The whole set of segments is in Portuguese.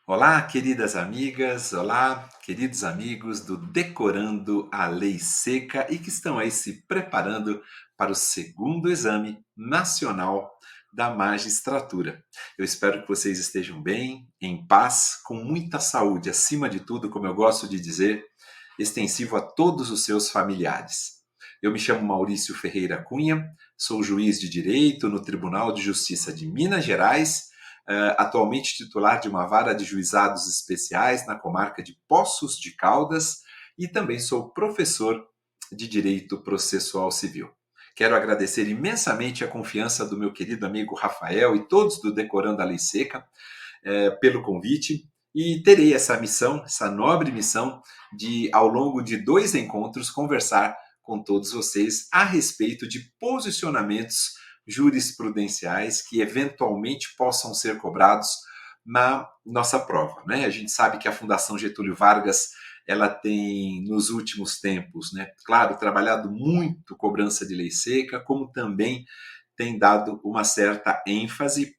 Olá, queridas amigas, olá, queridos amigos do Decorando a Lei Seca e que estão aí se preparando para o segundo exame nacional da magistratura. Eu espero que vocês estejam bem, em paz, com muita saúde, acima de tudo, como eu gosto de dizer, extensivo a todos os seus familiares. Eu me chamo Maurício Ferreira Cunha, sou juiz de direito no Tribunal de Justiça de Minas Gerais, atualmente titular de uma vara de juizados especiais na comarca de Poços de Caldas e também sou professor de Direito Processual Civil. Quero agradecer imensamente a confiança do meu querido amigo Rafael e todos do Decorando a Lei Seca pelo convite e terei essa missão, essa nobre missão de, ao longo de 2 encontros, conversar com todos vocês a respeito de posicionamentos jurisprudenciais que eventualmente possam ser cobrados na nossa prova, né? A gente sabe que a Fundação Getúlio Vargas ela tem nos últimos tempos, né? Claro, trabalhado muito cobrança de lei seca, como também tem dado uma certa ênfase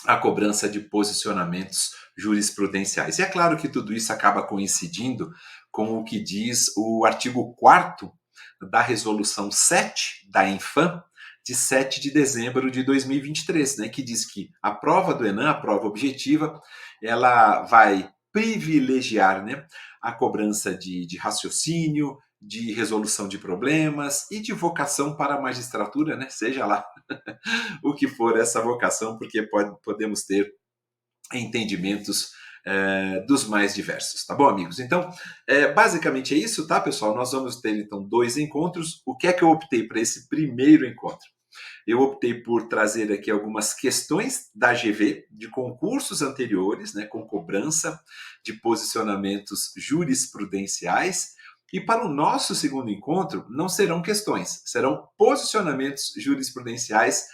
à cobrança de posicionamentos jurisprudenciais. E é claro que tudo isso acaba coincidindo com o que diz o artigo 4º da Resolução 7 da ENFAM, de 7 de dezembro de 2023, né, que diz que a prova do ENAM, a prova objetiva, ela vai privilegiar, né, a cobrança de raciocínio, de resolução de problemas e de vocação para a magistratura, né, seja lá o que for essa vocação, porque podemos ter entendimentos dos mais diversos, tá bom, amigos? Então, basicamente é isso, tá, pessoal? Nós vamos ter, então, 2 encontros. O que é que eu optei para esse primeiro encontro? Eu optei por trazer aqui algumas questões da GV, de concursos anteriores, né, com cobrança de posicionamentos jurisprudenciais. E para o nosso segundo encontro, não serão questões, serão posicionamentos jurisprudenciais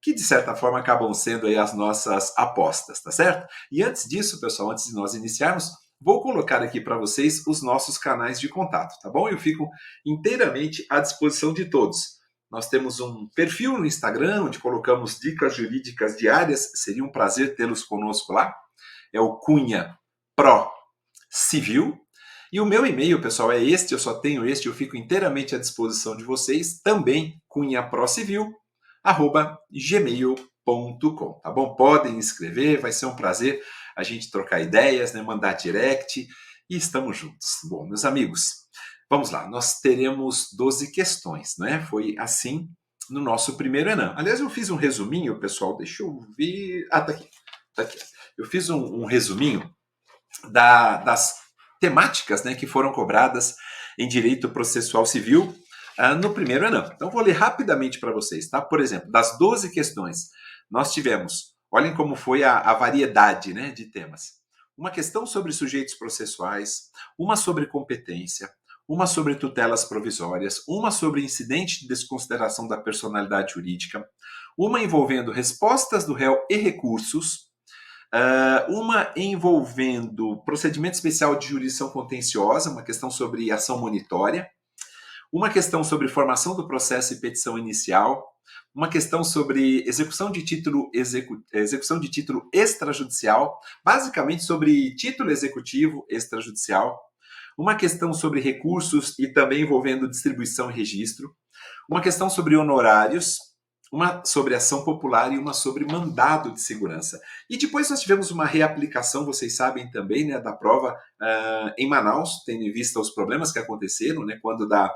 que, de certa forma, acabam sendo aí as nossas apostas, tá certo? E antes disso, pessoal, antes de nós iniciarmos, vou colocar aqui para vocês os nossos canais de contato, tá bom? Eu fico inteiramente à disposição de todos. Nós temos um perfil no Instagram, onde colocamos dicas jurídicas diárias. Seria um prazer tê-los conosco lá. É o Cunha Pro Civil. E o meu e-mail, pessoal, é este. Eu só tenho este. Eu fico inteiramente à disposição de vocês. Também cunhaprocivil@gmail.com, tá bom? Podem escrever. Vai ser um prazer a gente trocar ideias, né? Mandar direct. E estamos juntos. Bom, meus amigos, vamos lá, nós teremos 12 questões, né? Foi assim no nosso primeiro Enem. Aliás, eu fiz um resuminho, pessoal, deixa eu ver. Ah, tá aqui. Tá aqui. Eu fiz um resuminho das temáticas, né, que foram cobradas em direito processual civil no primeiro Enem. Então, vou ler rapidamente para vocês, tá? Por exemplo, das 12 questões, nós tivemos, olhem como foi a variedade, né, de temas. Uma questão sobre sujeitos processuais, uma sobre competência, uma sobre tutelas provisórias, uma sobre incidente de desconsideração da personalidade jurídica, uma envolvendo respostas do réu e recursos, uma envolvendo procedimento especial de jurisdição contenciosa, uma questão sobre ação monitória, uma questão sobre formação do processo e petição inicial, uma questão sobre execução de título extrajudicial, basicamente sobre título executivo extrajudicial, uma questão sobre recursos e também envolvendo distribuição e registro, uma questão sobre honorários, uma sobre ação popular e uma sobre mandado de segurança. E depois nós tivemos uma reaplicação, vocês sabem também, né, da prova em Manaus, tendo em vista os problemas que aconteceram, né, quando da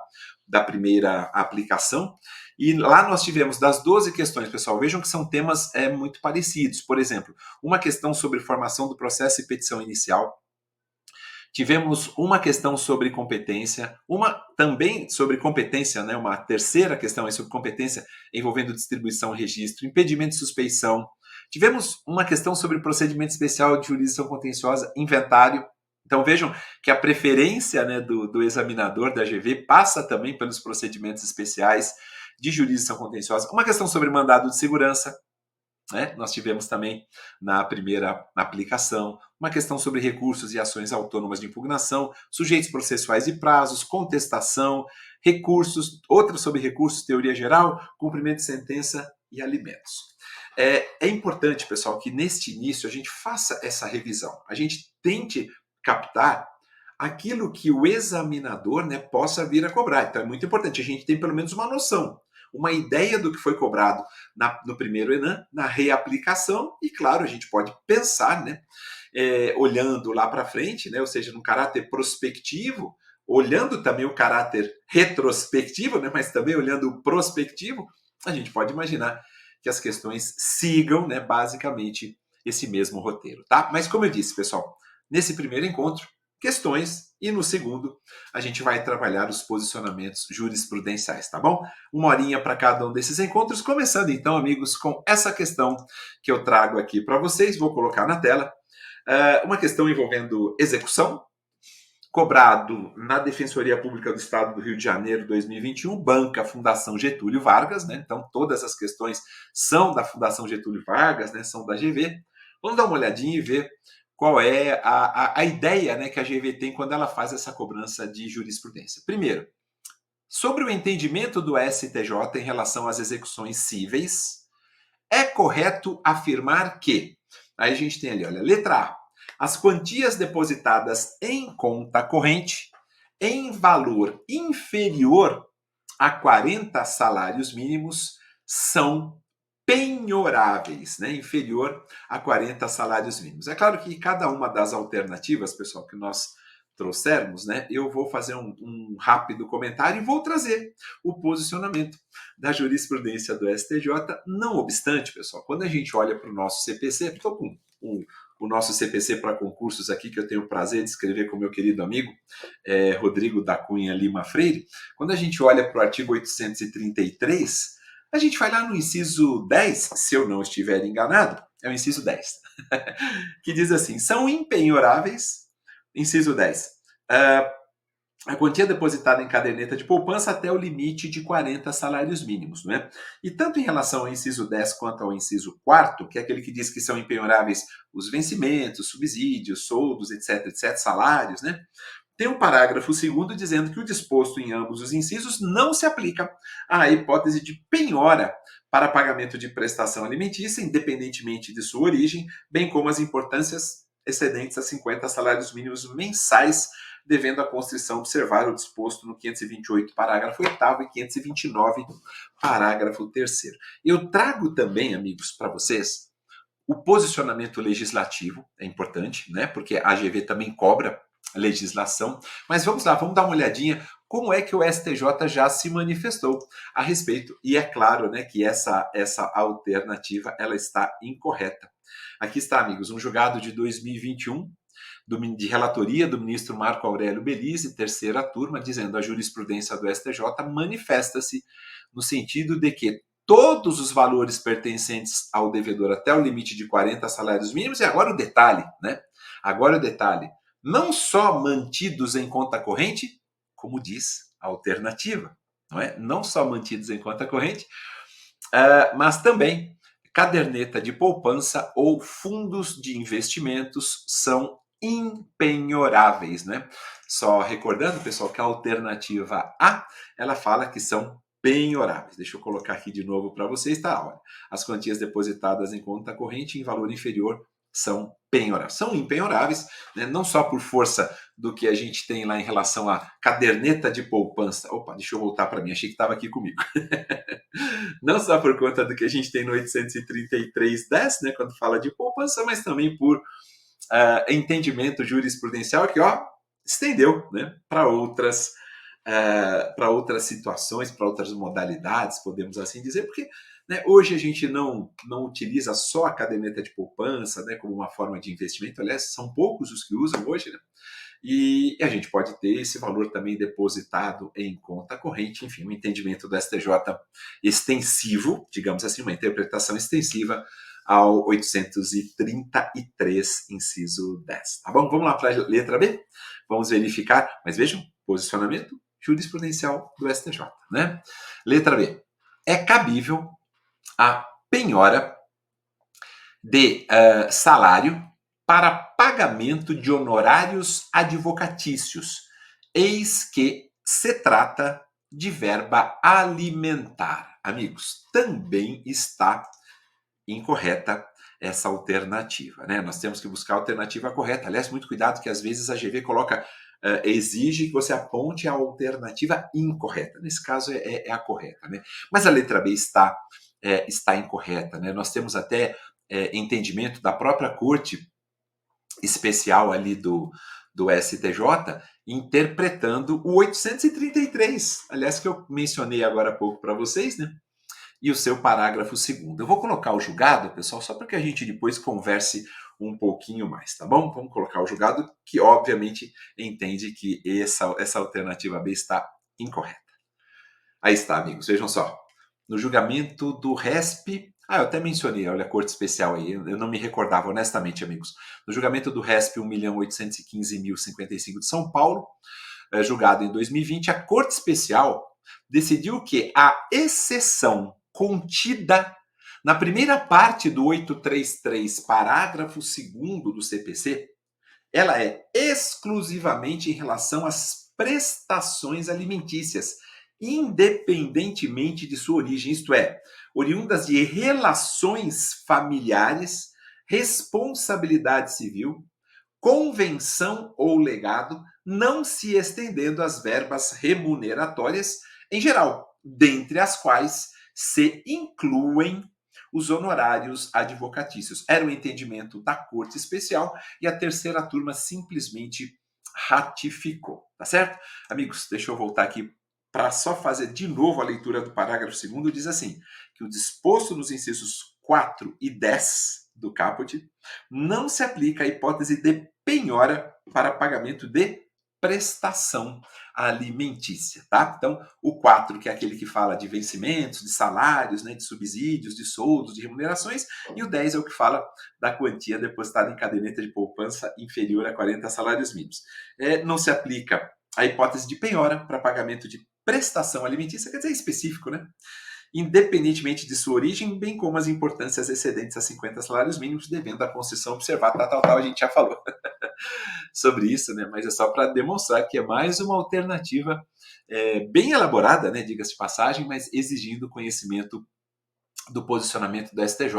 primeira aplicação. E lá nós tivemos, das 12 questões, pessoal, vejam que são temas muito parecidos. Por exemplo, uma questão sobre formação do processo e petição inicial, tivemos uma questão sobre competência, uma também sobre competência, né, uma terceira questão aí sobre competência envolvendo distribuição e registro, impedimento de suspeição. Tivemos uma questão sobre procedimento especial de jurisdição contenciosa, inventário. Então vejam que a preferência, né, do examinador da GV passa também pelos procedimentos especiais de jurisdição contenciosa. Uma questão sobre mandado de segurança, né? Nós tivemos também na primeira aplicação uma questão sobre recursos e ações autônomas de impugnação, sujeitos processuais e prazos, contestação, recursos, outra sobre recursos, teoria geral, cumprimento de sentença e alimentos. É importante, pessoal, que neste início a gente faça essa revisão, a gente tente captar aquilo que o examinador, né, possa vir a cobrar. Então é muito importante, a gente tem pelo menos uma noção, uma ideia do que foi cobrado no primeiro ENAM, na reaplicação, e claro, a gente pode pensar, né, olhando lá para frente, né, ou seja, no caráter prospectivo, olhando também o caráter retrospectivo, né, mas também olhando o prospectivo, a gente pode imaginar que as questões sigam, né, basicamente esse mesmo roteiro, tá? Mas como eu disse, pessoal, nesse primeiro encontro, questões, e no segundo a gente vai trabalhar os posicionamentos jurisprudenciais, tá bom? Uma horinha para cada um desses encontros, começando então, amigos, com essa questão que eu trago aqui para vocês, vou colocar na tela, uma questão envolvendo execução, cobrado na Defensoria Pública do Estado do Rio de Janeiro 2021, banca Fundação Getúlio Vargas, né? Então todas as questões são da Fundação Getúlio Vargas, né? São da GV. Vamos dar uma olhadinha e ver qual é a ideia, né, que a GV tem quando ela faz essa cobrança de jurisprudência. Primeiro, sobre o entendimento do STJ em relação às execuções cíveis, é correto afirmar que, aí a gente tem ali, olha, letra A, as quantias depositadas em conta corrente em valor inferior a 40 salários mínimos são penhoráveis, né? Inferior a 40 salários mínimos. É claro que cada uma das alternativas, pessoal, que nós trouxermos, né? Eu vou fazer um rápido comentário e vou trazer o posicionamento da jurisprudência do STJ. Não obstante, pessoal, quando a gente olha para o nosso CPC, estou com o nosso CPC para concursos aqui, que eu tenho o prazer de escrever com meu querido amigo Rodrigo da Cunha Lima Freire. Quando a gente olha para o artigo 833, a gente vai lá no inciso 10, se eu não estiver enganado, é o inciso 10, que diz assim, são impenhoráveis, inciso 10, a quantia depositada em caderneta de poupança até o limite de 40 salários mínimos, não é? E tanto em relação ao inciso 10 quanto ao inciso 4º, que é aquele que diz que são impenhoráveis os vencimentos, subsídios, soldos, etc, salários, né? Tem um parágrafo segundo dizendo que o disposto em ambos os incisos não se aplica à hipótese de penhora para pagamento de prestação alimentícia, independentemente de sua origem, bem como as importâncias excedentes a 50 salários mínimos mensais, devendo a Constituição observar o disposto no 528, parágrafo 8º e 529, parágrafo 3º. Eu trago também, amigos, para vocês, o posicionamento legislativo, é importante, né? Porque a AGV também cobra legislação, mas vamos lá, vamos dar uma olhadinha como é que o STJ já se manifestou a respeito, e é claro, né, que essa alternativa, ela está incorreta. Aqui está, amigos, um julgado de 2021, de relatoria do ministro Marco Aurélio Belize, terceira turma, dizendo a jurisprudência do STJ manifesta-se no sentido de que todos os valores pertencentes ao devedor até o limite de 40 salários mínimos, e agora o detalhe, né? Agora o detalhe, não só mantidos em conta corrente, como diz a alternativa, não é? Não só mantidos em conta corrente, mas também caderneta de poupança ou fundos de investimentos são impenhoráveis, né? Só recordando, pessoal, que a alternativa A, ela fala que são penhoráveis. Deixa eu colocar aqui de novo para vocês, tá? Olha, as quantias depositadas em conta corrente em valor inferior são penhoráveis. São impenhoráveis, né? Não só por força do que a gente tem lá em relação à caderneta de poupança. Opa, deixa eu voltar para mim, achei que estava aqui comigo. Não só por conta do que a gente tem no 833-10, né, quando fala de poupança, mas também por entendimento jurisprudencial que estendeu, né, para outras situações, para outras modalidades, podemos assim dizer, porque, né, hoje a gente não utiliza só a caderneta de poupança, né, como uma forma de investimento, aliás, são poucos os que usam hoje, né? E a gente pode ter esse valor também depositado em conta corrente, enfim, um entendimento do STJ extensivo, digamos assim, uma interpretação extensiva ao 833, inciso 10. Tá bom? Vamos lá para a letra B? Vamos verificar, mas vejam, posicionamento jurisprudencial do STJ, né? Letra B. É cabível a penhora de salário para pagamento de honorários advocatícios, eis que se trata de verba alimentar. amigos, também está incorreta essa alternativa, né? Nós temos que buscar a alternativa correta. Aliás, muito cuidado que às vezes a GV coloca, exige que você aponte a alternativa incorreta. Nesse caso é a correta, né? Mas a letra B está incorreta, né? Nós temos até entendimento da própria corte especial ali do STJ interpretando o 833, aliás, que eu mencionei agora há pouco para vocês, né? E o seu parágrafo segundo. Eu vou colocar o julgado, pessoal, só para que a gente depois converse um pouquinho mais, tá bom? Vamos colocar o julgado, que obviamente entende que essa alternativa B está incorreta. Aí está, amigos, vejam só. No julgamento do RESP, eu até mencionei, olha a corte especial aí, eu não me recordava, honestamente, amigos. No julgamento do RESP 1.815.055 de São Paulo, julgado em 2020, a corte especial decidiu que a exceção contida na primeira parte do 833, parágrafo 2º do CPC, ela é exclusivamente em relação às prestações alimentícias, independentemente de sua origem, isto é, oriundas de relações familiares, responsabilidade civil, convenção ou legado, não se estendendo às verbas remuneratórias em geral, dentre as quais se incluem os honorários advocatícios. Era o entendimento da Corte Especial e a terceira turma simplesmente ratificou, tá certo? Amigos, deixa eu voltar aqui para só fazer de novo a leitura do parágrafo 2º, diz assim, que o disposto nos incisos 4 e 10 do caput não se aplica à hipótese de penhora para pagamento de prestação alimentícia, tá? Então, o 4, que é aquele que fala de vencimentos, de salários, né, de subsídios, de soldos, de remunerações, e o 10 é o que fala da quantia depositada em caderneta de poupança inferior a 40 salários mínimos. Não se aplica a hipótese de penhora para pagamento de prestação alimentícia, quer dizer, específico, né? Independentemente de sua origem, bem como as importâncias excedentes a 50 salários mínimos, devendo a concessão observar, tal, a gente já falou sobre isso, né? Mas é só para demonstrar que é mais uma alternativa bem elaborada, né? Diga-se de passagem, mas exigindo conhecimento do posicionamento do STJ.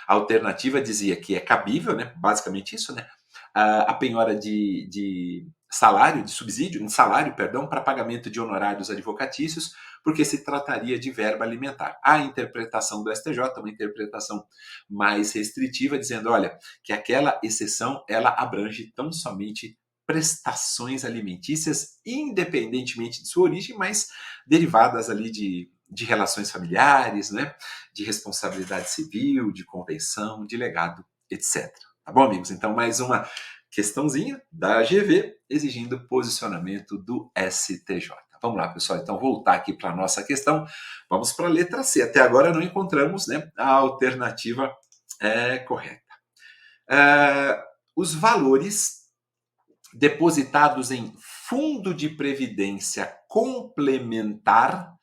A alternativa dizia que é cabível, né? Basicamente isso, né? A penhora de salário, de subsídio, de salário, perdão, para pagamento de honorários advocatícios, porque se trataria de verba alimentar. A interpretação do STJ, uma interpretação mais restritiva, dizendo, olha, que aquela exceção, ela abrange tão somente prestações alimentícias, independentemente de sua origem, mas derivadas ali de relações familiares, né? De responsabilidade civil, de convenção, de legado, etc. Tá bom, amigos? Então, mais uma questãozinha da AGV exigindo posicionamento do STJ. Vamos lá, pessoal. Então, voltar aqui para a nossa questão. Vamos para a letra C. Até agora não encontramos, né, a alternativa correta. Os valores depositados em fundo de previdência complementar,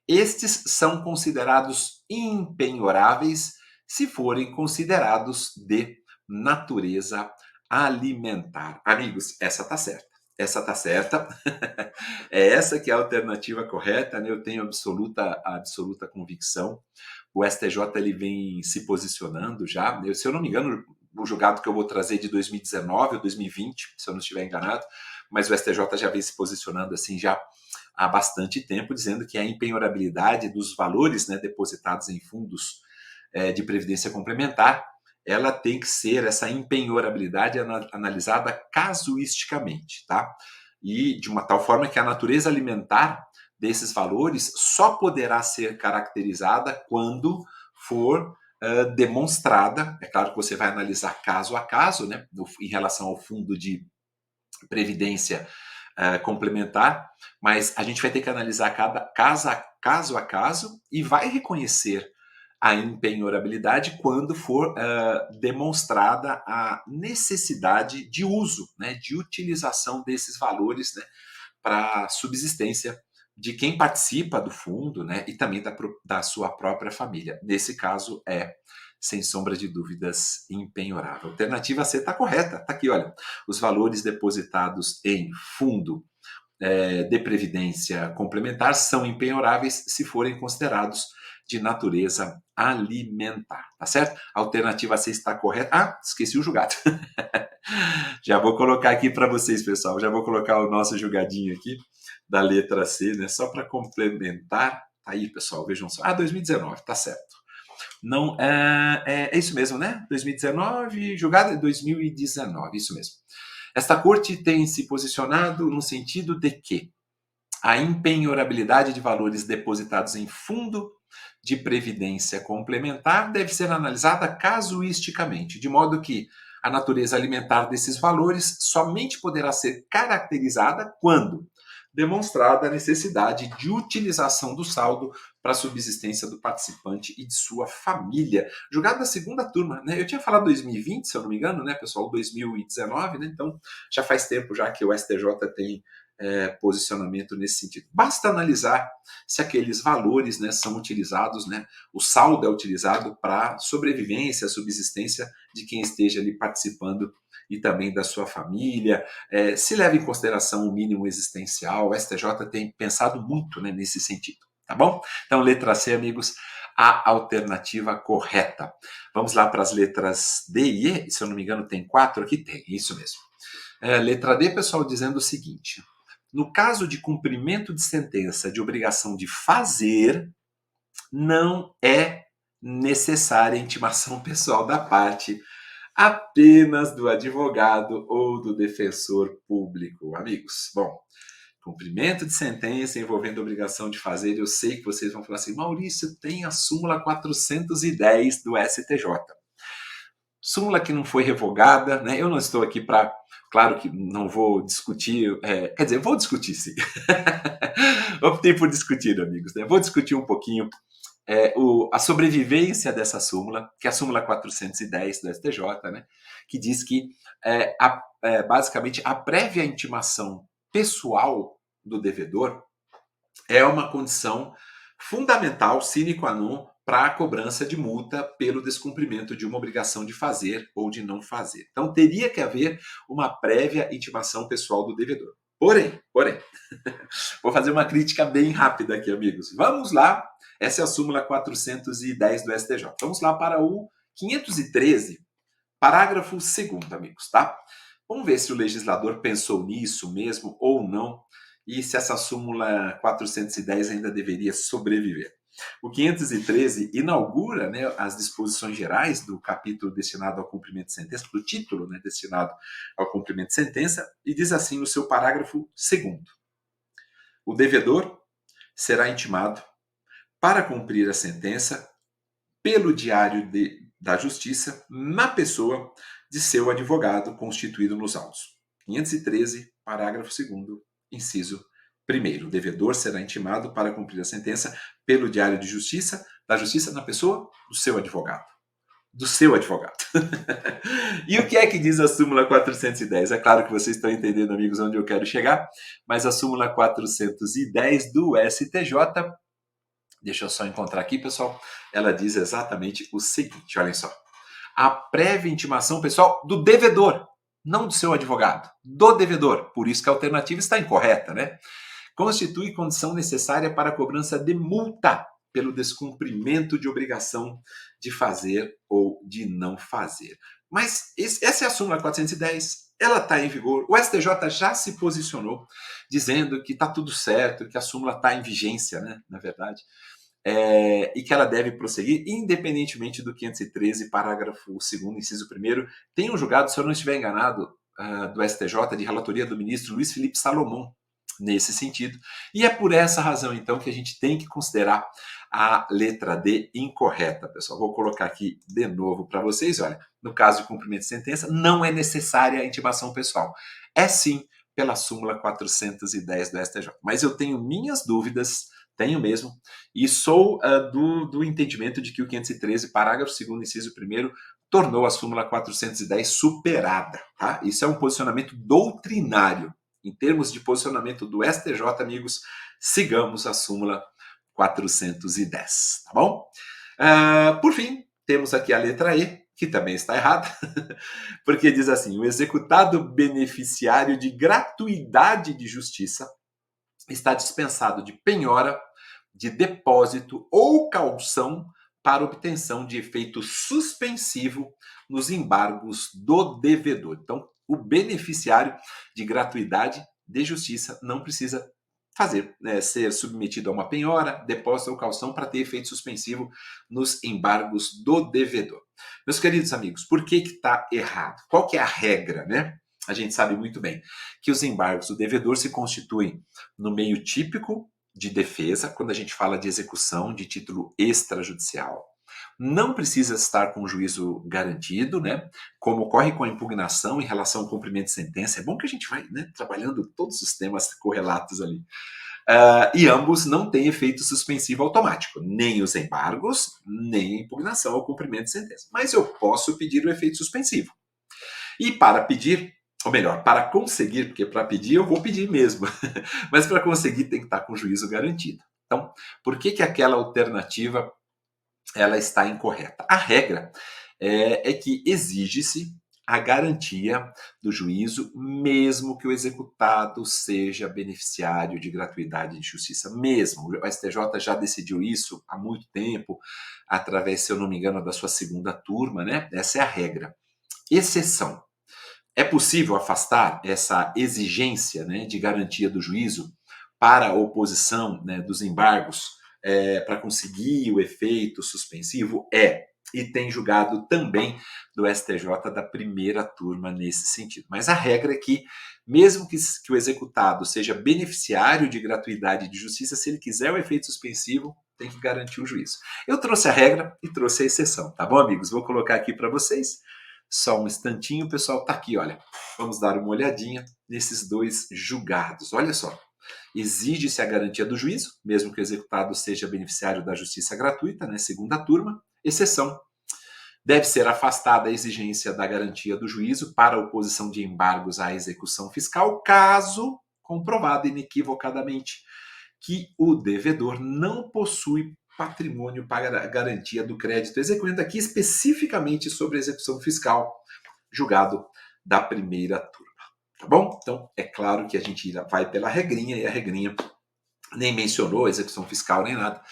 estes são considerados impenhoráveis se forem considerados de natureza alimentar. Amigos, essa tá certa. Essa tá certa. É essa que é a alternativa correta, né? Eu tenho absoluta convicção. O STJ ele vem se posicionando já. Se eu não me engano, o julgado que eu vou trazer de 2019 ou 2020, se eu não estiver enganado, mas o STJ já vem se posicionando assim já há bastante tempo, dizendo que a impenhorabilidade dos valores, né, depositados em fundos de previdência complementar, ela tem que ser, essa impenhorabilidade analisada casuisticamente, tá? E de uma tal forma que a natureza alimentar desses valores só poderá ser caracterizada quando for demonstrada, é claro que você vai analisar caso a caso, né, em relação ao fundo de previdência complementar, mas a gente vai ter que analisar caso a caso e vai reconhecer a impenhorabilidade quando for demonstrada a necessidade de uso, né, de utilização desses valores, né, para subsistência de quem participa do fundo, né, e também da sua própria família. Nesse caso, sem sombra de dúvidas, impenhorável. A alternativa C está correta. Está aqui, olha. Os valores depositados em fundo de previdência complementar são impenhoráveis se forem considerados de natureza alimentar, tá certo? A alternativa C está correta. Ah, esqueci o julgado. Já vou colocar aqui para vocês, pessoal. Já vou colocar o nosso julgadinho aqui da letra C, né? Só para complementar. Aí, pessoal, vejam só. Ah, 2019, tá certo. Não, é isso mesmo, né? 2019, julgado em 2019, isso mesmo. Esta corte tem se posicionado no sentido de que a impenhorabilidade de valores depositados em fundo de previdência complementar deve ser analisada casuisticamente, de modo que a natureza alimentar desses valores somente poderá ser caracterizada quando demonstrada a necessidade de utilização do saldo para a subsistência do participante e de sua família. Julgado da segunda turma, né? Eu tinha falado 2020, se eu não me engano, né, pessoal? 2019, né? Então já faz tempo já que o STJ tem posicionamento nesse sentido. Basta analisar se aqueles valores, né, são utilizados, né, o saldo é utilizado para sobrevivência, subsistência de quem esteja ali participando e também da sua família, se leva em consideração o mínimo existencial. O STJ tem pensado muito, né, nesse sentido, tá bom? Então, letra C, amigos, a alternativa correta. Vamos lá para as letras D e E, se eu não me engano tem 4 aqui, tem, isso mesmo. Letra D, pessoal, dizendo o seguinte: no caso de cumprimento de sentença de obrigação de fazer, não é necessária intimação pessoal da parte, apenas do advogado ou do defensor público. Amigos, bom, cumprimento de sentença envolvendo obrigação de fazer, eu sei que vocês vão falar assim, Maurício, tem a súmula 410 do STJ. Súmula que não foi revogada, né? Eu não estou aqui para... Claro que não vou discutir... quer dizer, vou discutir sim. Optei por discutir, amigos. Né? Vou discutir um pouquinho a sobrevivência dessa súmula, que é a súmula 410 do STJ, né? Que diz que, basicamente, a prévia intimação pessoal do devedor é uma condição fundamental, sine qua non, para a cobrança de multa pelo descumprimento de uma obrigação de fazer ou de não fazer. Então, teria que haver uma prévia intimação pessoal do devedor. Porém, vou fazer uma crítica bem rápida aqui, amigos. Vamos lá, essa é a súmula 410 do STJ. Vamos lá para o 513, parágrafo 2º, amigos, tá? Vamos ver se o legislador pensou nisso mesmo ou não e se essa súmula 410 ainda deveria sobreviver. O 513 inaugura, né, as disposições gerais do capítulo destinado ao cumprimento de sentença, do título, né, destinado ao cumprimento de sentença, e diz assim no seu parágrafo 2º: o devedor será intimado para cumprir a sentença pelo diário da Justiça na pessoa de seu advogado constituído nos autos. 513, parágrafo 2º, inciso 1º. O devedor será intimado para cumprir a sentença pelo diário de Justiça, da Justiça na pessoa do seu advogado. Do seu advogado. E o que é que diz a súmula 410? É claro que vocês estão entendendo, amigos, onde eu quero chegar, mas a súmula 410 do STJ, deixa eu só encontrar aqui, pessoal, ela diz exatamente o seguinte, olhem só. A prévia intimação, pessoal, do devedor, não do seu advogado, do devedor, por isso que a alternativa está incorreta, né? Constitui condição necessária para a cobrança de multa pelo descumprimento de obrigação de fazer ou de não fazer. Mas essa é a súmula 410, ela está em vigor. O STJ já se posicionou dizendo que está tudo certo, que a súmula está em vigência, né, na verdade, e que ela deve prosseguir, independentemente do 513, parágrafo 2º, inciso 1º. Tem um julgado, se eu não estiver enganado, do STJ, de relatoria do ministro Luiz Felipe Salomão, nesse sentido. E é por essa razão, então, que a gente tem que considerar a letra D incorreta, pessoal. Vou colocar aqui de novo para vocês. Olha, no caso de cumprimento de sentença, não é necessária a intimação pessoal. É sim pela súmula 410 do STJ. Mas eu tenho minhas dúvidas, tenho mesmo, e sou do entendimento de que o 513, parágrafo 2º, inciso 1º, tornou a súmula 410 superada. Tá? Isso é um posicionamento doutrinário. Em termos de posicionamento do STJ, amigos, sigamos a súmula 410, tá bom? Por fim, temos aqui a letra E, que também está errada, porque diz assim: o executado beneficiário de gratuidade de justiça está dispensado de penhora de depósito ou caução para obtenção de efeito suspensivo nos embargos do devedor. Então, o beneficiário de gratuidade de justiça não precisa fazer, né, ser submetido a uma penhora, depósito ou caução para ter efeito suspensivo nos embargos do devedor. Meus queridos amigos, por que está errado? Qual que é a regra, né? A gente sabe muito bem que os embargos do devedor se constituem no meio típico de defesa, quando a gente fala de execução de título extrajudicial. Não precisa estar com o juízo garantido, né? Como ocorre com a impugnação em relação ao cumprimento de sentença. É bom que a gente vai, né, trabalhando todos os temas correlatos ali. E ambos não têm efeito suspensivo automático, nem os embargos, nem a impugnação ao cumprimento de sentença. Mas eu posso pedir o efeito suspensivo. E para pedir, ou melhor, para conseguir, porque para pedir eu vou pedir mesmo, mas para conseguir tem que estar com o juízo garantido. Então, por que aquela alternativa ela está incorreta? A regra é que exige-se a garantia do juízo, mesmo que o executado seja beneficiário de gratuidade de justiça. Mesmo. O STJ já decidiu isso há muito tempo, através, se eu não me engano, da sua segunda turma, né? Essa é a regra. Exceção. É possível afastar essa exigência, né, de garantia do juízo para a oposição, né, dos embargos, para conseguir o efeito suspensivo? E tem julgado também do STJ da primeira turma nesse sentido. Mas a regra é que, mesmo que o executado seja beneficiário de gratuidade de justiça, se ele quiser o efeito suspensivo, tem que garantir o juízo. Eu trouxe a regra e trouxe a exceção, tá bom, amigos? Vou colocar aqui para vocês. Só um instantinho, pessoal, tá aqui, olha. Vamos dar uma olhadinha nesses dois julgados. Olha só. Exige-se a garantia do juízo, mesmo que o executado seja beneficiário da justiça gratuita, né, segunda turma. Exceção. Deve ser afastada a exigência da garantia do juízo para a oposição de embargos à execução fiscal, caso comprovado inequivocadamente que o devedor não possui patrimônio para a garantia do crédito, execuendo aqui especificamente sobre a execução fiscal, julgado da primeira turma. Tá bom? Então, é claro que a gente vai pela regrinha, e a regrinha nem mencionou execução fiscal nem nada.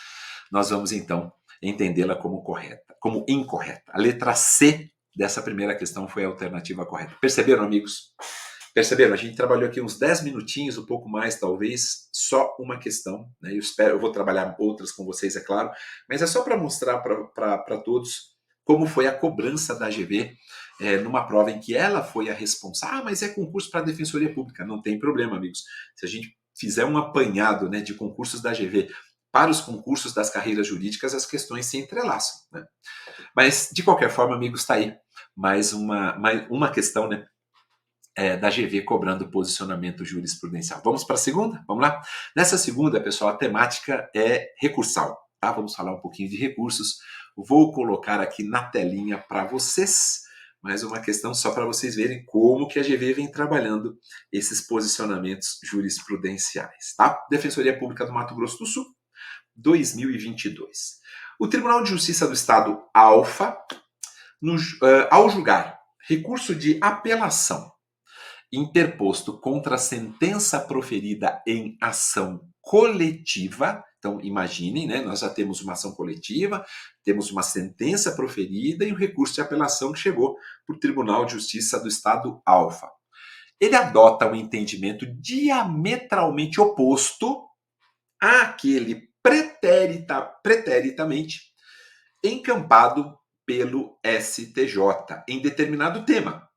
Nós vamos, então, entendê-la como correta, como incorreta. A letra C dessa primeira questão foi a alternativa correta. Perceberam, amigos? Perceberam? A gente trabalhou aqui uns 10 minutinhos, um pouco mais talvez, só uma questão, né? Eu vou trabalhar outras com vocês, é claro, mas é só para mostrar para todos como foi a cobrança da AGV numa prova em que ela foi a responsável. Ah, mas é concurso para a Defensoria Pública. Não tem problema, amigos. Se a gente fizer um apanhado, né, de concursos da AGV para os concursos das carreiras jurídicas, as questões se entrelaçam, né? Mas, de qualquer forma, amigos, está aí mais uma questão, né, da GV cobrando posicionamento jurisprudencial. Vamos para a segunda? Vamos lá? Nessa segunda, pessoal, a temática é recursal. Tá? Vamos falar um pouquinho de recursos. Vou colocar aqui na telinha para vocês mais uma questão só para vocês verem como que a GV vem trabalhando esses posicionamentos jurisprudenciais. Tá? Defensoria Pública do Mato Grosso do Sul, 2022. O Tribunal de Justiça do Estado Alfa, ao julgar recurso de apelação interposto contra a sentença proferida em ação coletiva. Então, imaginem, né? Nós já temos uma ação coletiva, temos uma sentença proferida e um recurso de apelação que chegou para o Tribunal de Justiça do Estado Alfa. Ele adota um entendimento diametralmente oposto àquele preteritamente encampado pelo STJ em determinado tema,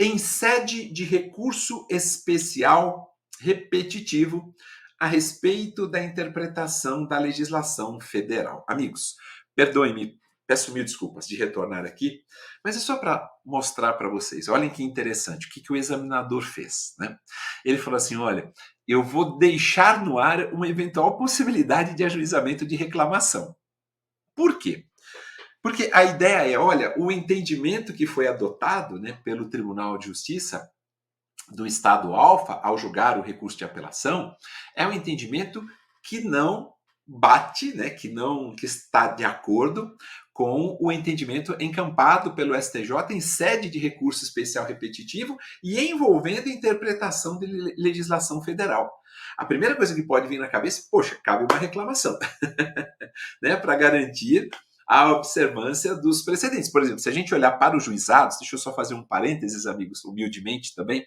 em sede de recurso especial repetitivo a respeito da interpretação da legislação federal. Amigos, perdoem-me, peço mil desculpas de retornar aqui, mas é só para mostrar para vocês. Olhem que interessante, o que o examinador fez, né? Ele falou assim, olha, eu vou deixar no ar uma eventual possibilidade de ajuizamento de reclamação. Por quê? Porque a ideia é, olha, o entendimento que foi adotado, né, pelo Tribunal de Justiça do Estado Alfa, ao julgar o recurso de apelação, é um entendimento que não bate, né, que está de acordo com o entendimento encampado pelo STJ em sede de recurso especial repetitivo e envolvendo interpretação de legislação federal. A primeira coisa que pode vir na cabeça, poxa, cabe uma reclamação, né, para garantir a observância dos precedentes. Por exemplo, se a gente olhar para os juizados, deixa eu só fazer um parênteses, amigos, humildemente também,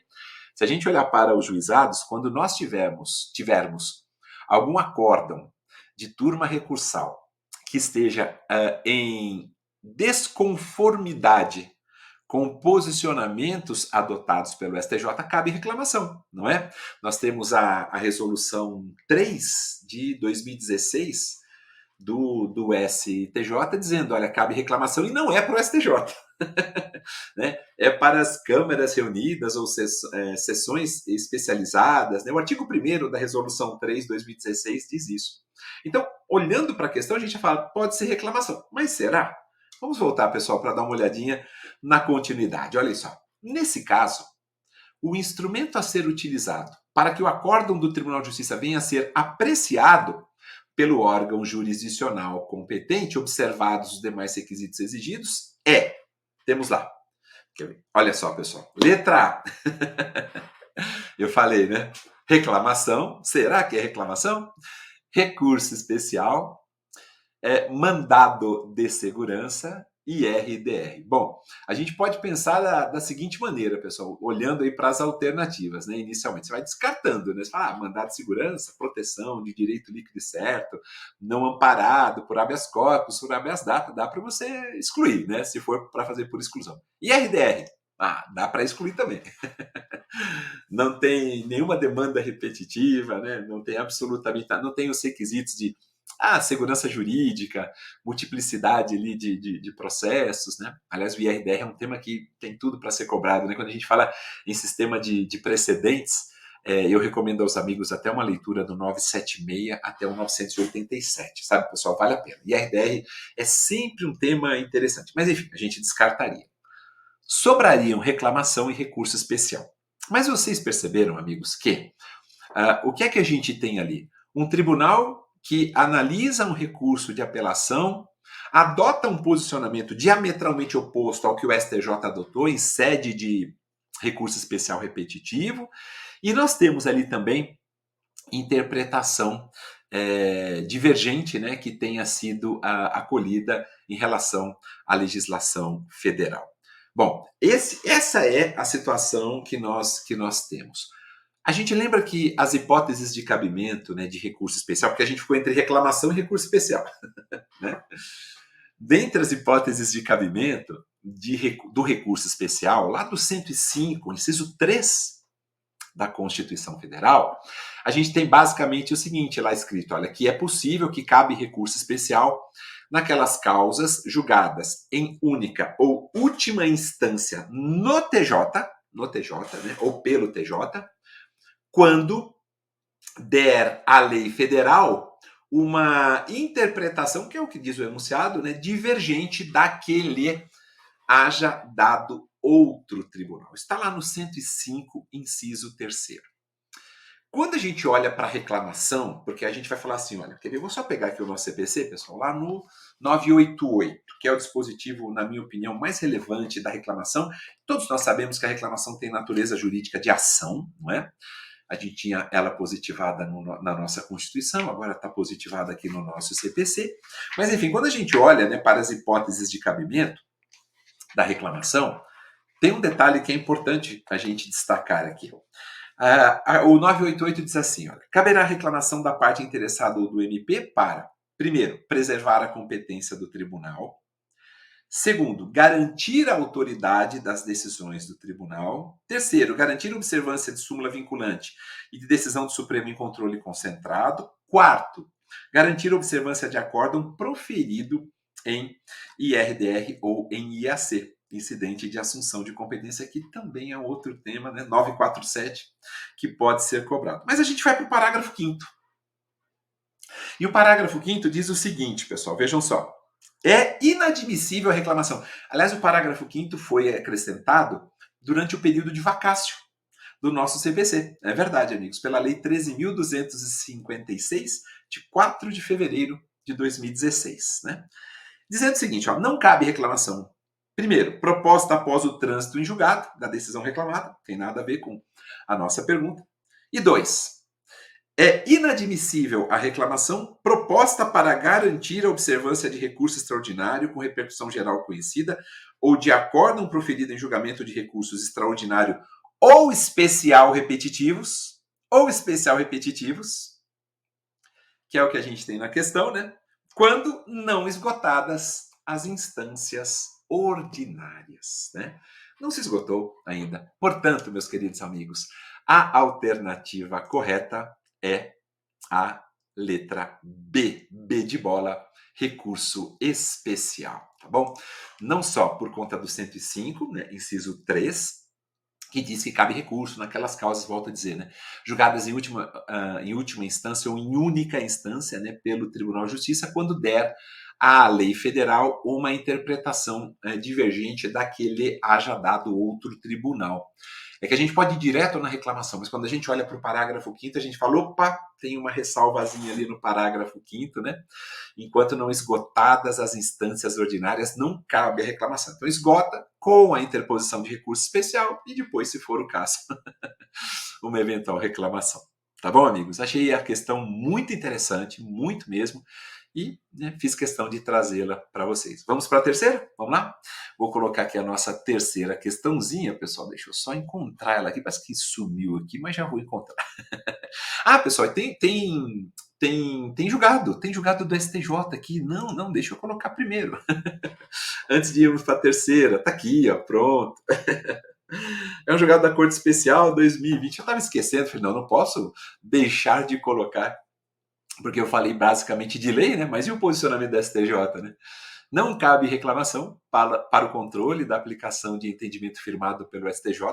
se a gente olhar para os juizados, quando nós tivermos algum acórdão de turma recursal que esteja em desconformidade com posicionamentos adotados pelo STJ, cabe reclamação, não é? Nós temos a resolução 3 de 2016 do STJ dizendo, olha, cabe reclamação e não é para o STJ. Né? É para as câmaras reunidas ou sessões especializadas. Né? O artigo 1º da Resolução 3 de 2016 diz isso. Então, olhando para a questão, a gente fala, pode ser reclamação. Mas será? Vamos voltar, pessoal, para dar uma olhadinha na continuidade. Olha só. Nesse caso, o instrumento a ser utilizado para que o acórdão do Tribunal de Justiça venha a ser apreciado pelo órgão jurisdicional competente, observados os demais requisitos exigidos, temos lá. Olha só, pessoal. Letra A. Eu falei, né? Reclamação. Será que é reclamação? Recurso especial, mandado de segurança e RDR. Bom, a gente pode pensar da seguinte maneira, pessoal, olhando aí para as alternativas, né? Inicialmente, você vai descartando, né? Você fala, mandado de segurança, proteção de direito líquido e certo, não amparado por habeas corpus, por habeas data, dá para você excluir, né? Se for para fazer por exclusão. E RDR? Dá para excluir também. Não tem nenhuma demanda repetitiva, né? Não tem absolutamente, não tem os requisitos de segurança jurídica, multiplicidade ali de processos, né? Aliás, o IRDR é um tema que tem tudo para ser cobrado, né? Quando a gente fala em sistema de precedentes, eu recomendo aos amigos até uma leitura do 976 até o 987, sabe, pessoal? Vale a pena. IRDR é sempre um tema interessante, mas enfim, a gente descartaria. Sobrariam reclamação e recurso especial. Mas vocês perceberam, amigos, que o que é que a gente tem ali? Um tribunal que analisa um recurso de apelação, adota um posicionamento diametralmente oposto ao que o STJ adotou em sede de recurso especial repetitivo, e nós temos ali também interpretação divergente, né, que tenha sido acolhida em relação à legislação federal. Bom, essa é a situação que nós temos. A gente lembra que as hipóteses de cabimento, né, de recurso especial, porque a gente ficou entre reclamação e recurso especial, né? Dentre as hipóteses de cabimento do recurso especial, lá do 105, inciso 3 da Constituição Federal, a gente tem basicamente o seguinte lá escrito, olha, que é possível que cabe recurso especial naquelas causas julgadas em única ou última instância no TJ, né, ou pelo TJ, quando der à lei federal uma interpretação, que é o que diz o enunciado, né, divergente da que lhe haja dado outro tribunal. Está lá no 105, inciso 3º. Quando a gente olha para a reclamação, porque a gente vai falar assim, olha, quer ver? Eu vou só pegar aqui o nosso CPC, pessoal, lá no 988, que é o dispositivo, na minha opinião, mais relevante da reclamação. Todos nós sabemos que a reclamação tem natureza jurídica de ação, não é? A gente tinha ela positivada na nossa Constituição, agora está positivada aqui no nosso CPC. Mas, enfim, quando a gente olha, né, para as hipóteses de cabimento da reclamação, tem um detalhe que é importante a gente destacar aqui. O 988 diz assim, olha, caberá a reclamação da parte interessada ou do MP para, primeiro, preservar a competência do tribunal, segundo, garantir a autoridade das decisões do tribunal, terceiro, garantir a observância de súmula vinculante e de decisão do Supremo em controle concentrado, quarto, garantir a observância de acórdão proferido em IRDR ou em IAC, incidente de assunção de competência, que também é outro tema, né, 947, que pode ser cobrado. Mas a gente vai para o parágrafo 5º. E o parágrafo 5º diz o seguinte, pessoal, vejam só. É inadmissível a reclamação. Aliás, o parágrafo 5º foi acrescentado durante o período de vacácio do nosso CPC. É verdade, amigos, pela Lei 13.256, de 4 de fevereiro de 2016, né? dizendo o seguinte, ó, não cabe reclamação. Primeiro, proposta após o trânsito em julgado da decisão reclamada, tem nada a ver com a nossa pergunta. E 2, é inadmissível a reclamação proposta para garantir a observância de recurso extraordinário com repercussão geral conhecida ou de acórdão proferido em julgamento de recursos extraordinário ou especial repetitivos, que é o que a gente tem na questão, né? Quando não esgotadas as instâncias ordinárias, né? Não se esgotou ainda. Portanto, meus queridos amigos, a alternativa correta é a letra B, B de bola, recurso especial, tá bom? Não só por conta do 105, né, inciso 3, que diz que cabe recurso naquelas causas, volto a dizer, né, julgadas em última instância ou em única instância, né, pelo Tribunal de Justiça, quando der à lei federal uma interpretação divergente da que lhe haja dado outro tribunal. É que a gente pode ir direto na reclamação, mas quando a gente olha para o parágrafo 5º, a gente fala, opa, tem uma ressalvazinha ali no parágrafo 5º, né? Enquanto não esgotadas as instâncias ordinárias, não cabe a reclamação. Então, esgota com a interposição de recurso especial e depois, se for o caso, uma eventual reclamação. Tá bom, amigos? Achei a questão muito interessante, muito mesmo, e né, fiz questão de trazê-la para vocês. Vamos para a terceira? Vamos lá? Vou colocar aqui a nossa terceira questãozinha, pessoal. Deixa eu só encontrar ela aqui. Parece que sumiu aqui, mas já vou encontrar. Ah, pessoal, tem julgado do STJ aqui. Não, deixa eu colocar primeiro. Antes de irmos para a terceira. Tá aqui, ó, pronto. É um julgado da Corte Especial 2020. Eu estava esquecendo, falei, não posso deixar de colocar, porque eu falei basicamente de lei, né? Mas e o posicionamento da STJ, né? Não cabe reclamação para o controle da aplicação de entendimento firmado pelo STJ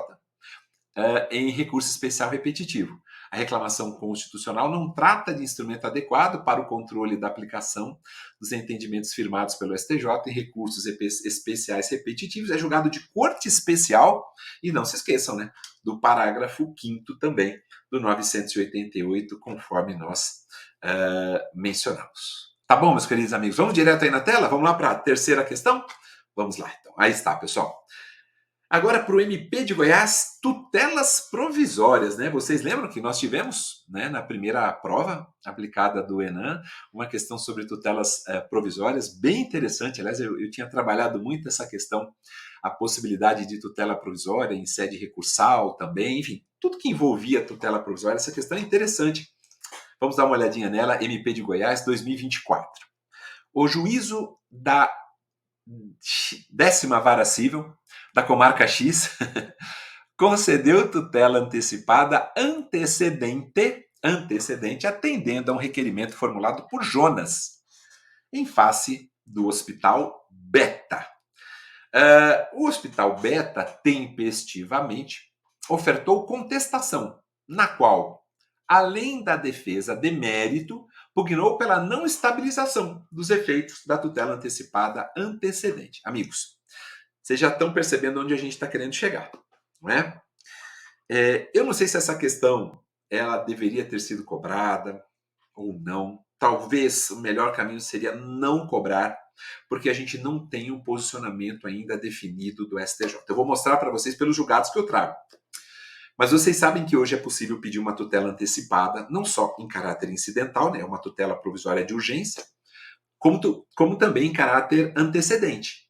em recurso especial repetitivo. A reclamação constitucional não trata de instrumento adequado para o controle da aplicação dos entendimentos firmados pelo STJ em recursos especiais repetitivos. É julgado de corte especial e não se esqueçam, né, do parágrafo 5º também do 988, conforme nós mencionamos. Tá bom, meus queridos amigos? Vamos direto aí na tela? Vamos lá para a terceira questão? Vamos lá, então. Aí está, pessoal. Agora, para o MP de Goiás, tutelas provisórias, né? Vocês lembram que nós tivemos, né, na primeira prova aplicada do ENAM, uma questão sobre tutelas provisórias, bem interessante. Aliás, eu tinha trabalhado muito essa questão, a possibilidade de tutela provisória em sede recursal também, enfim, tudo que envolvia tutela provisória, essa questão é interessante. Vamos dar uma olhadinha nela, MP de Goiás 2024. O juízo da 10ª Vara Civil da Comarca X concedeu tutela antecipada antecedente, atendendo a um requerimento formulado por Jonas, em face do Hospital Beta. O Hospital Beta, tempestivamente, ofertou contestação, na qual, além da defesa de mérito, pugnou pela não estabilização dos efeitos da tutela antecipada antecedente. Amigos, vocês já estão percebendo onde a gente está querendo chegar, não é? Eu não sei se essa questão ela deveria ter sido cobrada ou não. Talvez o melhor caminho seria não cobrar, porque a gente não tem um posicionamento ainda definido do STJ. Eu vou mostrar para vocês pelos julgados que eu trago. Mas vocês sabem que hoje é possível pedir uma tutela antecipada, não só em caráter incidental, né, uma tutela provisória de urgência, como também em caráter antecedente.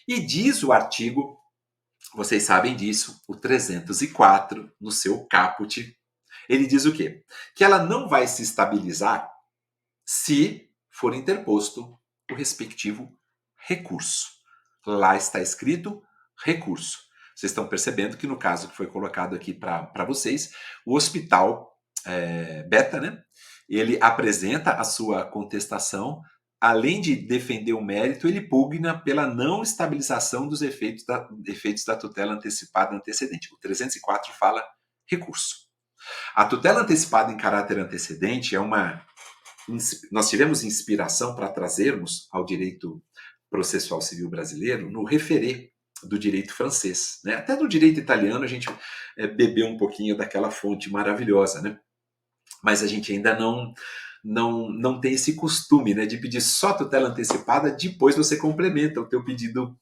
E diz o artigo, vocês sabem disso, o 304, no seu caput, ele diz o quê? Que ela não vai se estabilizar se for interposto o respectivo recurso. Lá está escrito recurso. Vocês estão percebendo que no caso que foi colocado aqui para vocês, o Hospital Beta, né, ele apresenta a sua contestação, além de defender o mérito, ele pugna pela não estabilização dos efeitos da tutela antecipada antecedente. O 304 fala recurso. A tutela antecipada em caráter antecedente é uma... Nós tivemos inspiração para trazermos ao direito processual civil brasileiro no referê do direito francês, né? Até do direito italiano a gente bebeu um pouquinho daquela fonte maravilhosa, né? Mas a gente ainda não tem esse costume, né, de pedir só tutela antecipada, depois você complementa o teu pedido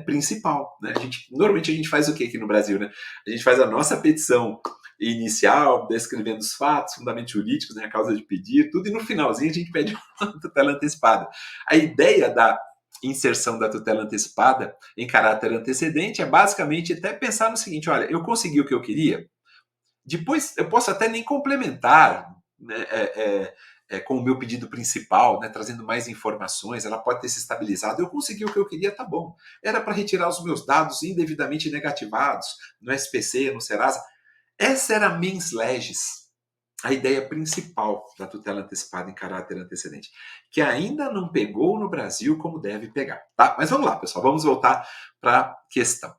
principal, né? Normalmente a gente faz o que aqui no Brasil, né? A gente faz a nossa petição inicial, descrevendo os fatos, fundamentos jurídicos, né, a causa de pedir, tudo, e no finalzinho a gente pede uma tutela antecipada. A ideia da inserção da tutela antecipada em caráter antecedente é basicamente até pensar no seguinte: olha, eu consegui o que eu queria, depois eu posso até nem complementar, né, com o meu pedido principal, né, trazendo mais informações, ela pode ter se estabilizado, eu consegui o que eu queria, tá bom. Era para retirar os meus dados indevidamente negativados no SPC, no Serasa. Essa era a mens legis, a ideia principal da tutela antecipada em caráter antecedente, que ainda não pegou no Brasil como deve pegar, tá? Mas vamos lá, pessoal, vamos voltar para a questão.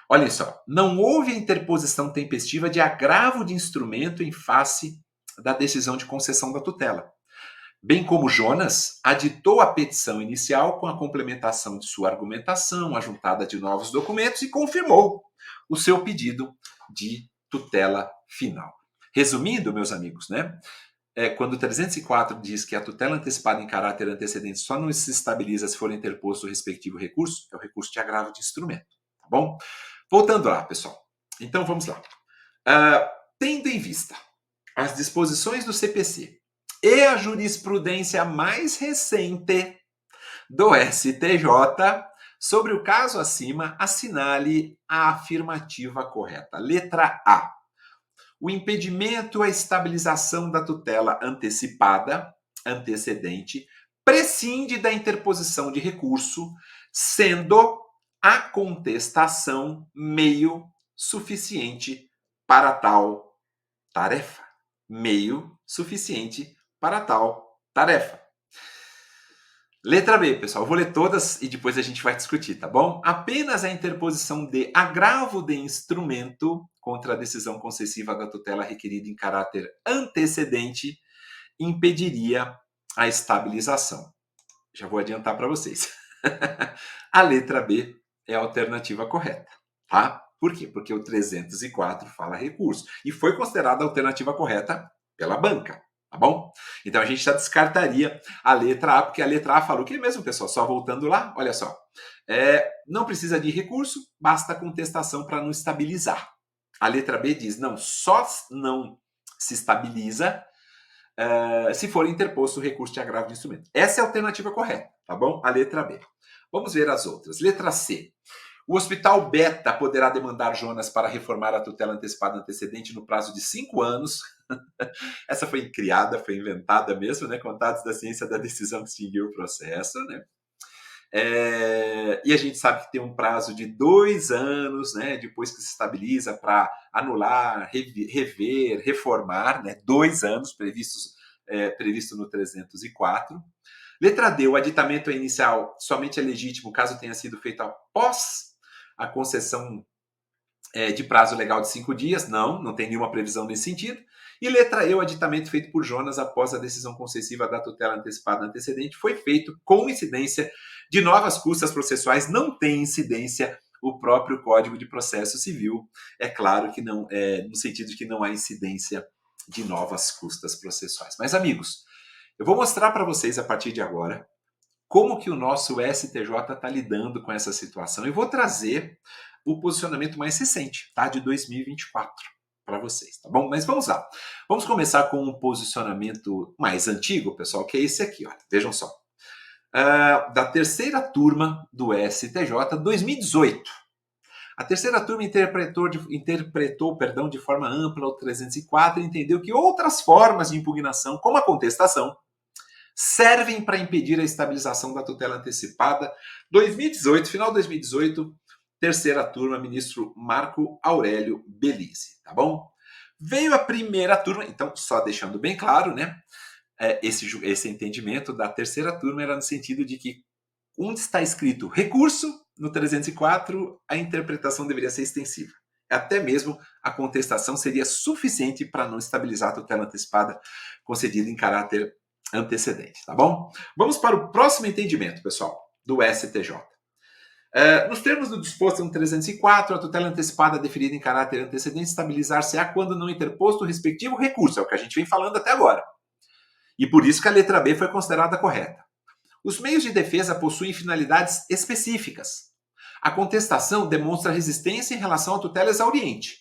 Olhem só, não houve interposição tempestiva de agravo de instrumento em face da decisão de concessão da tutela, bem como Jonas aditou a petição inicial com a complementação de sua argumentação, a juntada de novos documentos e confirmou o seu pedido de tutela final. Resumindo, meus amigos, né? Quando o 304 diz que a tutela antecipada em caráter antecedente só não se estabiliza se for interposto o respectivo recurso, é o recurso de agravo de instrumento, tá bom? Voltando lá, pessoal. Então vamos lá. Tendo em vista as disposições do CPC e a jurisprudência mais recente do STJ sobre o caso acima, assinale a afirmativa correta. Letra A. O impedimento à estabilização da tutela antecipada, antecedente, prescinde da interposição de recurso, sendo a contestação meio suficiente para tal tarefa. Meio suficiente para tal tarefa. Letra B, pessoal. Eu vou ler todas e depois a gente vai discutir, tá bom? Apenas a interposição de agravo de instrumento contra a decisão concessiva da tutela requerida em caráter antecedente impediria a estabilização. Já vou adiantar para vocês. A letra B é a alternativa correta, tá? Por quê? Porque o 304 fala recurso e foi considerada a alternativa correta pela banca, tá bom? Então a gente já descartaria a letra A, porque a letra A fala o que mesmo, pessoal? Só voltando lá, olha só. Não precisa de recurso, basta contestação para não estabilizar. A letra B diz, não, só não se estabiliza se for interposto o recurso de agravo de instrumento. Essa é a alternativa correta, tá bom? A letra B. Vamos ver as outras. Letra C. O Hospital Beta poderá demandar Jonas para reformar a tutela antecipada antecedente no prazo de 5 anos. Essa foi criada, foi inventada mesmo, né? Contados da ciência da decisão que extinguiu o processo, né? E a gente sabe que tem um prazo de 2 anos, né, depois que se estabiliza, para anular, rever, reformar, né, 2 anos previsto no 304. Letra D, o aditamento inicial somente é legítimo caso tenha sido feito após a concessão de prazo legal de 5 dias. Não tem nenhuma previsão nesse sentido. E letra E, o aditamento feito por Jonas após a decisão concessiva da tutela antecipada antecedente foi feito com incidência de novas custas processuais. Não tem incidência o próprio Código de Processo Civil. É claro que não, no sentido de que não há incidência de novas custas processuais. Mas, amigos, eu vou mostrar para vocês a partir de agora como que o nosso STJ está lidando com essa situação e vou trazer o posicionamento mais recente, tá? De 2024 para vocês, tá bom? Mas vamos lá. Vamos começar com um posicionamento mais antigo, pessoal, que é esse aqui, ó. Vejam só. Da terceira turma do STJ, 2018. A terceira turma interpretou de forma ampla o 304 e entendeu que outras formas de impugnação, como a contestação, servem para impedir a estabilização da tutela antecipada. 2018, final de 2018, terceira turma, ministro Marco Aurélio Belize, tá bom? Veio a primeira turma, então, só deixando bem claro, né? Esse entendimento da terceira turma era no sentido de que, onde está escrito recurso, no 304, a interpretação deveria ser extensiva. Até mesmo a contestação seria suficiente para não estabilizar a tutela antecipada concedida em caráter antecedente, tá bom? Vamos para o próximo entendimento, pessoal, do STJ. Nos termos do disposto no 304, a tutela antecipada deferida em caráter antecedente estabilizar-se-á quando não interposto o respectivo recurso, é o que a gente vem falando até agora. E por isso que a letra B foi considerada correta. Os meios de defesa possuem finalidades específicas. A contestação demonstra resistência em relação à tutela exauriente,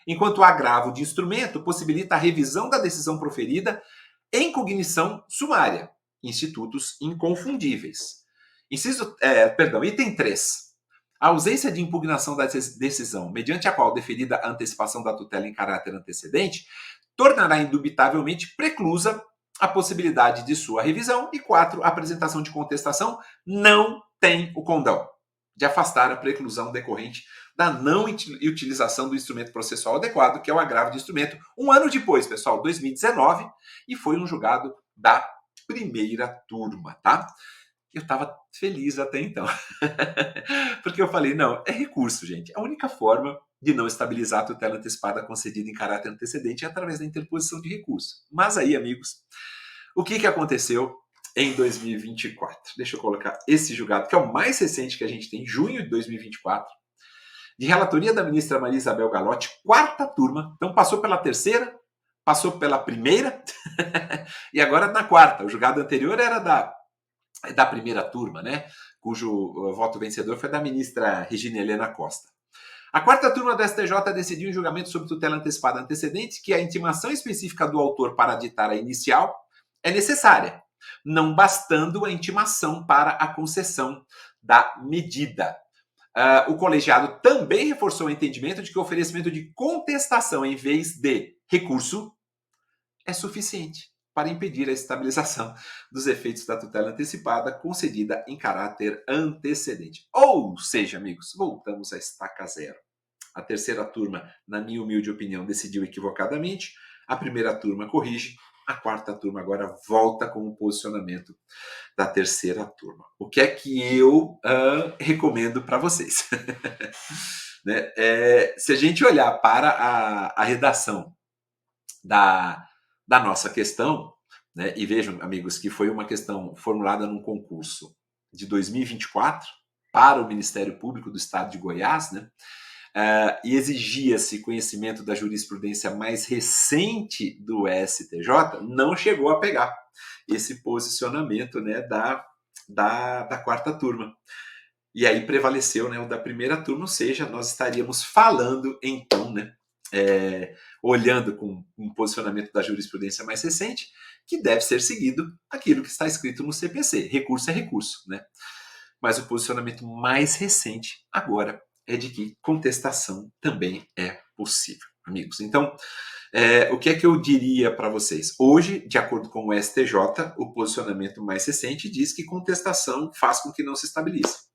enquanto o agravo de instrumento possibilita a revisão da decisão proferida em cognição sumária, institutos inconfundíveis. Item 3. A ausência de impugnação da decisão, mediante a qual deferida a antecipação da tutela em caráter antecedente, tornará indubitavelmente preclusa a possibilidade de sua revisão. E 4. A apresentação de contestação não tem o condão de afastar a preclusão decorrente da não utilização do instrumento processual adequado, que é o agravo de instrumento, um ano depois, pessoal, 2019, e foi um julgado da primeira turma, tá? Eu estava feliz até então, porque eu falei, não, é recurso, gente. A única forma de não estabilizar a tutela antecipada concedida em caráter antecedente é através da interposição de recurso. Mas aí, amigos, o que aconteceu em 2024? Deixa eu colocar esse julgado, que é o mais recente que a gente tem, junho de 2024, de relatoria da ministra Maria Isabel Galotti, quarta turma. Então passou pela terceira, passou pela primeira e agora na quarta. O julgado anterior era da primeira turma, né? Cujo voto vencedor foi da ministra Regina Helena Costa. A quarta turma do STJ decidiu em julgamento sobre tutela antecipada antecedente que a intimação específica do autor para ditar a inicial é necessária, não bastando a intimação para a concessão da medida. O colegiado também reforçou o entendimento de que o oferecimento de contestação em vez de recurso é suficiente para impedir a estabilização dos efeitos da tutela antecipada concedida em caráter antecedente. Ou seja, amigos, voltamos à estaca zero. A terceira turma, na minha humilde opinião, decidiu equivocadamente, a primeira turma corrige, a quarta turma agora volta com o posicionamento da terceira turma. O que é que eu recomendo para vocês? Né? Se a gente olhar para a redação da nossa questão, né, e vejam, amigos, que foi uma questão formulada num concurso de 2024 para o Ministério Público do Estado de Goiás, né, e exigia-se conhecimento da jurisprudência mais recente do STJ, não chegou a pegar esse posicionamento, né, da quarta turma. E aí prevaleceu, né, o da primeira turma, ou seja, nós estaríamos falando, então, né, olhando com um posicionamento da jurisprudência mais recente, que deve ser seguido aquilo que está escrito no CPC. Recurso é recurso, né? Mas o posicionamento mais recente agora é de que contestação também é possível, amigos. Então, o que é que eu diria para vocês? Hoje, de acordo com o STJ, o posicionamento mais recente diz que contestação faz com que não se estabilize.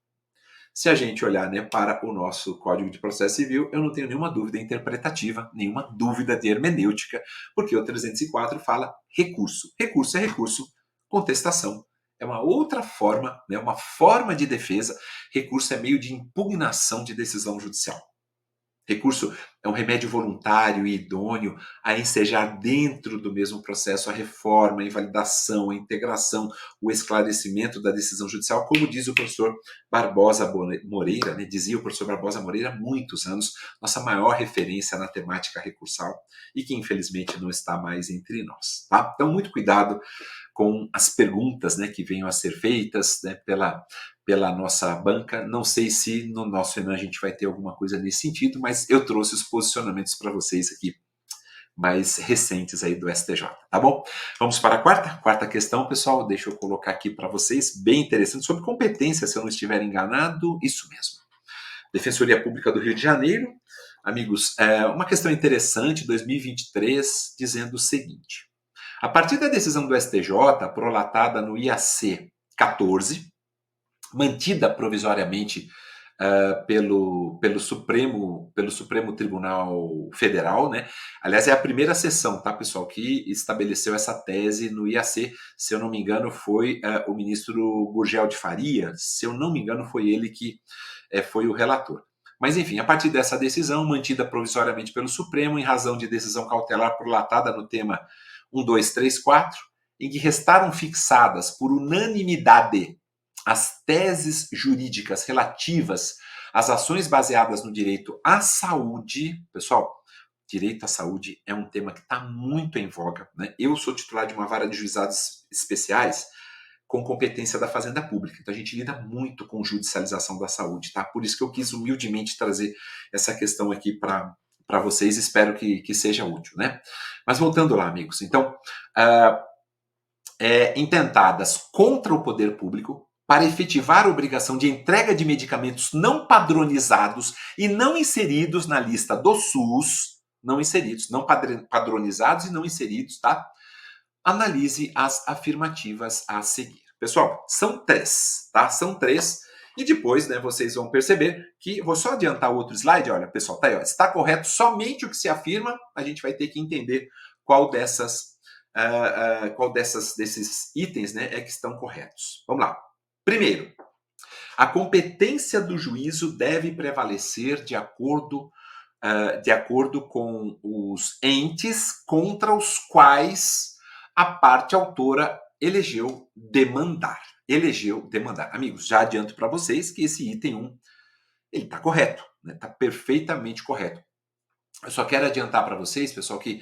Se a gente olhar, né, para o nosso Código de Processo Civil, eu não tenho nenhuma dúvida interpretativa, nenhuma dúvida de hermenêutica, porque o 304 fala recurso. Recurso é recurso, contestação é uma outra forma, né, uma forma de defesa. Recurso é meio de impugnação de decisão judicial. Recurso é um remédio voluntário e idôneo a ensejar dentro do mesmo processo a reforma, a invalidação, a integração, o esclarecimento da decisão judicial, como diz o professor Barbosa Moreira, né? Dizia o professor Barbosa Moreira há muitos anos, nossa maior referência na temática recursal e que infelizmente não está mais entre nós. Tá? Então, muito cuidado com as perguntas, né, que venham a ser feitas, né, pela nossa banca. Não sei se no nosso Renan a gente vai ter alguma coisa nesse sentido, mas eu trouxe os posicionamentos para vocês aqui, mais recentes aí do STJ, tá bom? Vamos para a quarta questão, pessoal, deixa eu colocar aqui para vocês, bem interessante, sobre competência, se eu não estiver enganado, isso mesmo. Defensoria Pública do Rio de Janeiro, amigos, uma questão interessante, 2023, dizendo o seguinte: a partir da decisão do STJ, prolatada no IAC 14, mantida provisoriamente pelo Supremo Tribunal Federal, né? Aliás, é a primeira sessão, tá, pessoal, que estabeleceu essa tese no IAC. Se eu não me engano, foi o ministro Gurgel de Faria. Se eu não me engano, foi ele que foi o relator. Mas, enfim, a partir dessa decisão, mantida provisoriamente pelo Supremo, em razão de decisão cautelar prolatada no tema 1234, em que restaram fixadas por unanimidade as teses jurídicas relativas às ações baseadas no direito à saúde, pessoal, direito à saúde é um tema que está muito em voga, né? Eu sou titular de uma vara de juizados especiais com competência da Fazenda Pública. Então a gente lida muito com judicialização da saúde, tá? Por isso que eu quis humildemente trazer essa questão aqui para vocês, espero que seja útil, né? Mas voltando lá, amigos. Então, intentadas contra o poder público para efetivar a obrigação de entrega de medicamentos não padronizados e não inseridos na lista do SUS, não inseridos, não padronizados e não inseridos, tá? Analise as afirmativas a seguir. Pessoal, são 3, tá? São 3. E depois, né, vocês vão perceber que, vou só adiantar o outro slide, olha, pessoal, tá aí, ó, está correto somente o que se afirma, a gente vai ter que entender qual desses itens, né, é que estão corretos. Vamos lá. Primeiro, a competência do juízo deve prevalecer de acordo com os entes contra os quais a parte autora elegeu demandar. Amigos, já adianto para vocês que esse item 1, ele está correto, né? Está perfeitamente correto. Eu só quero adiantar para vocês, pessoal, que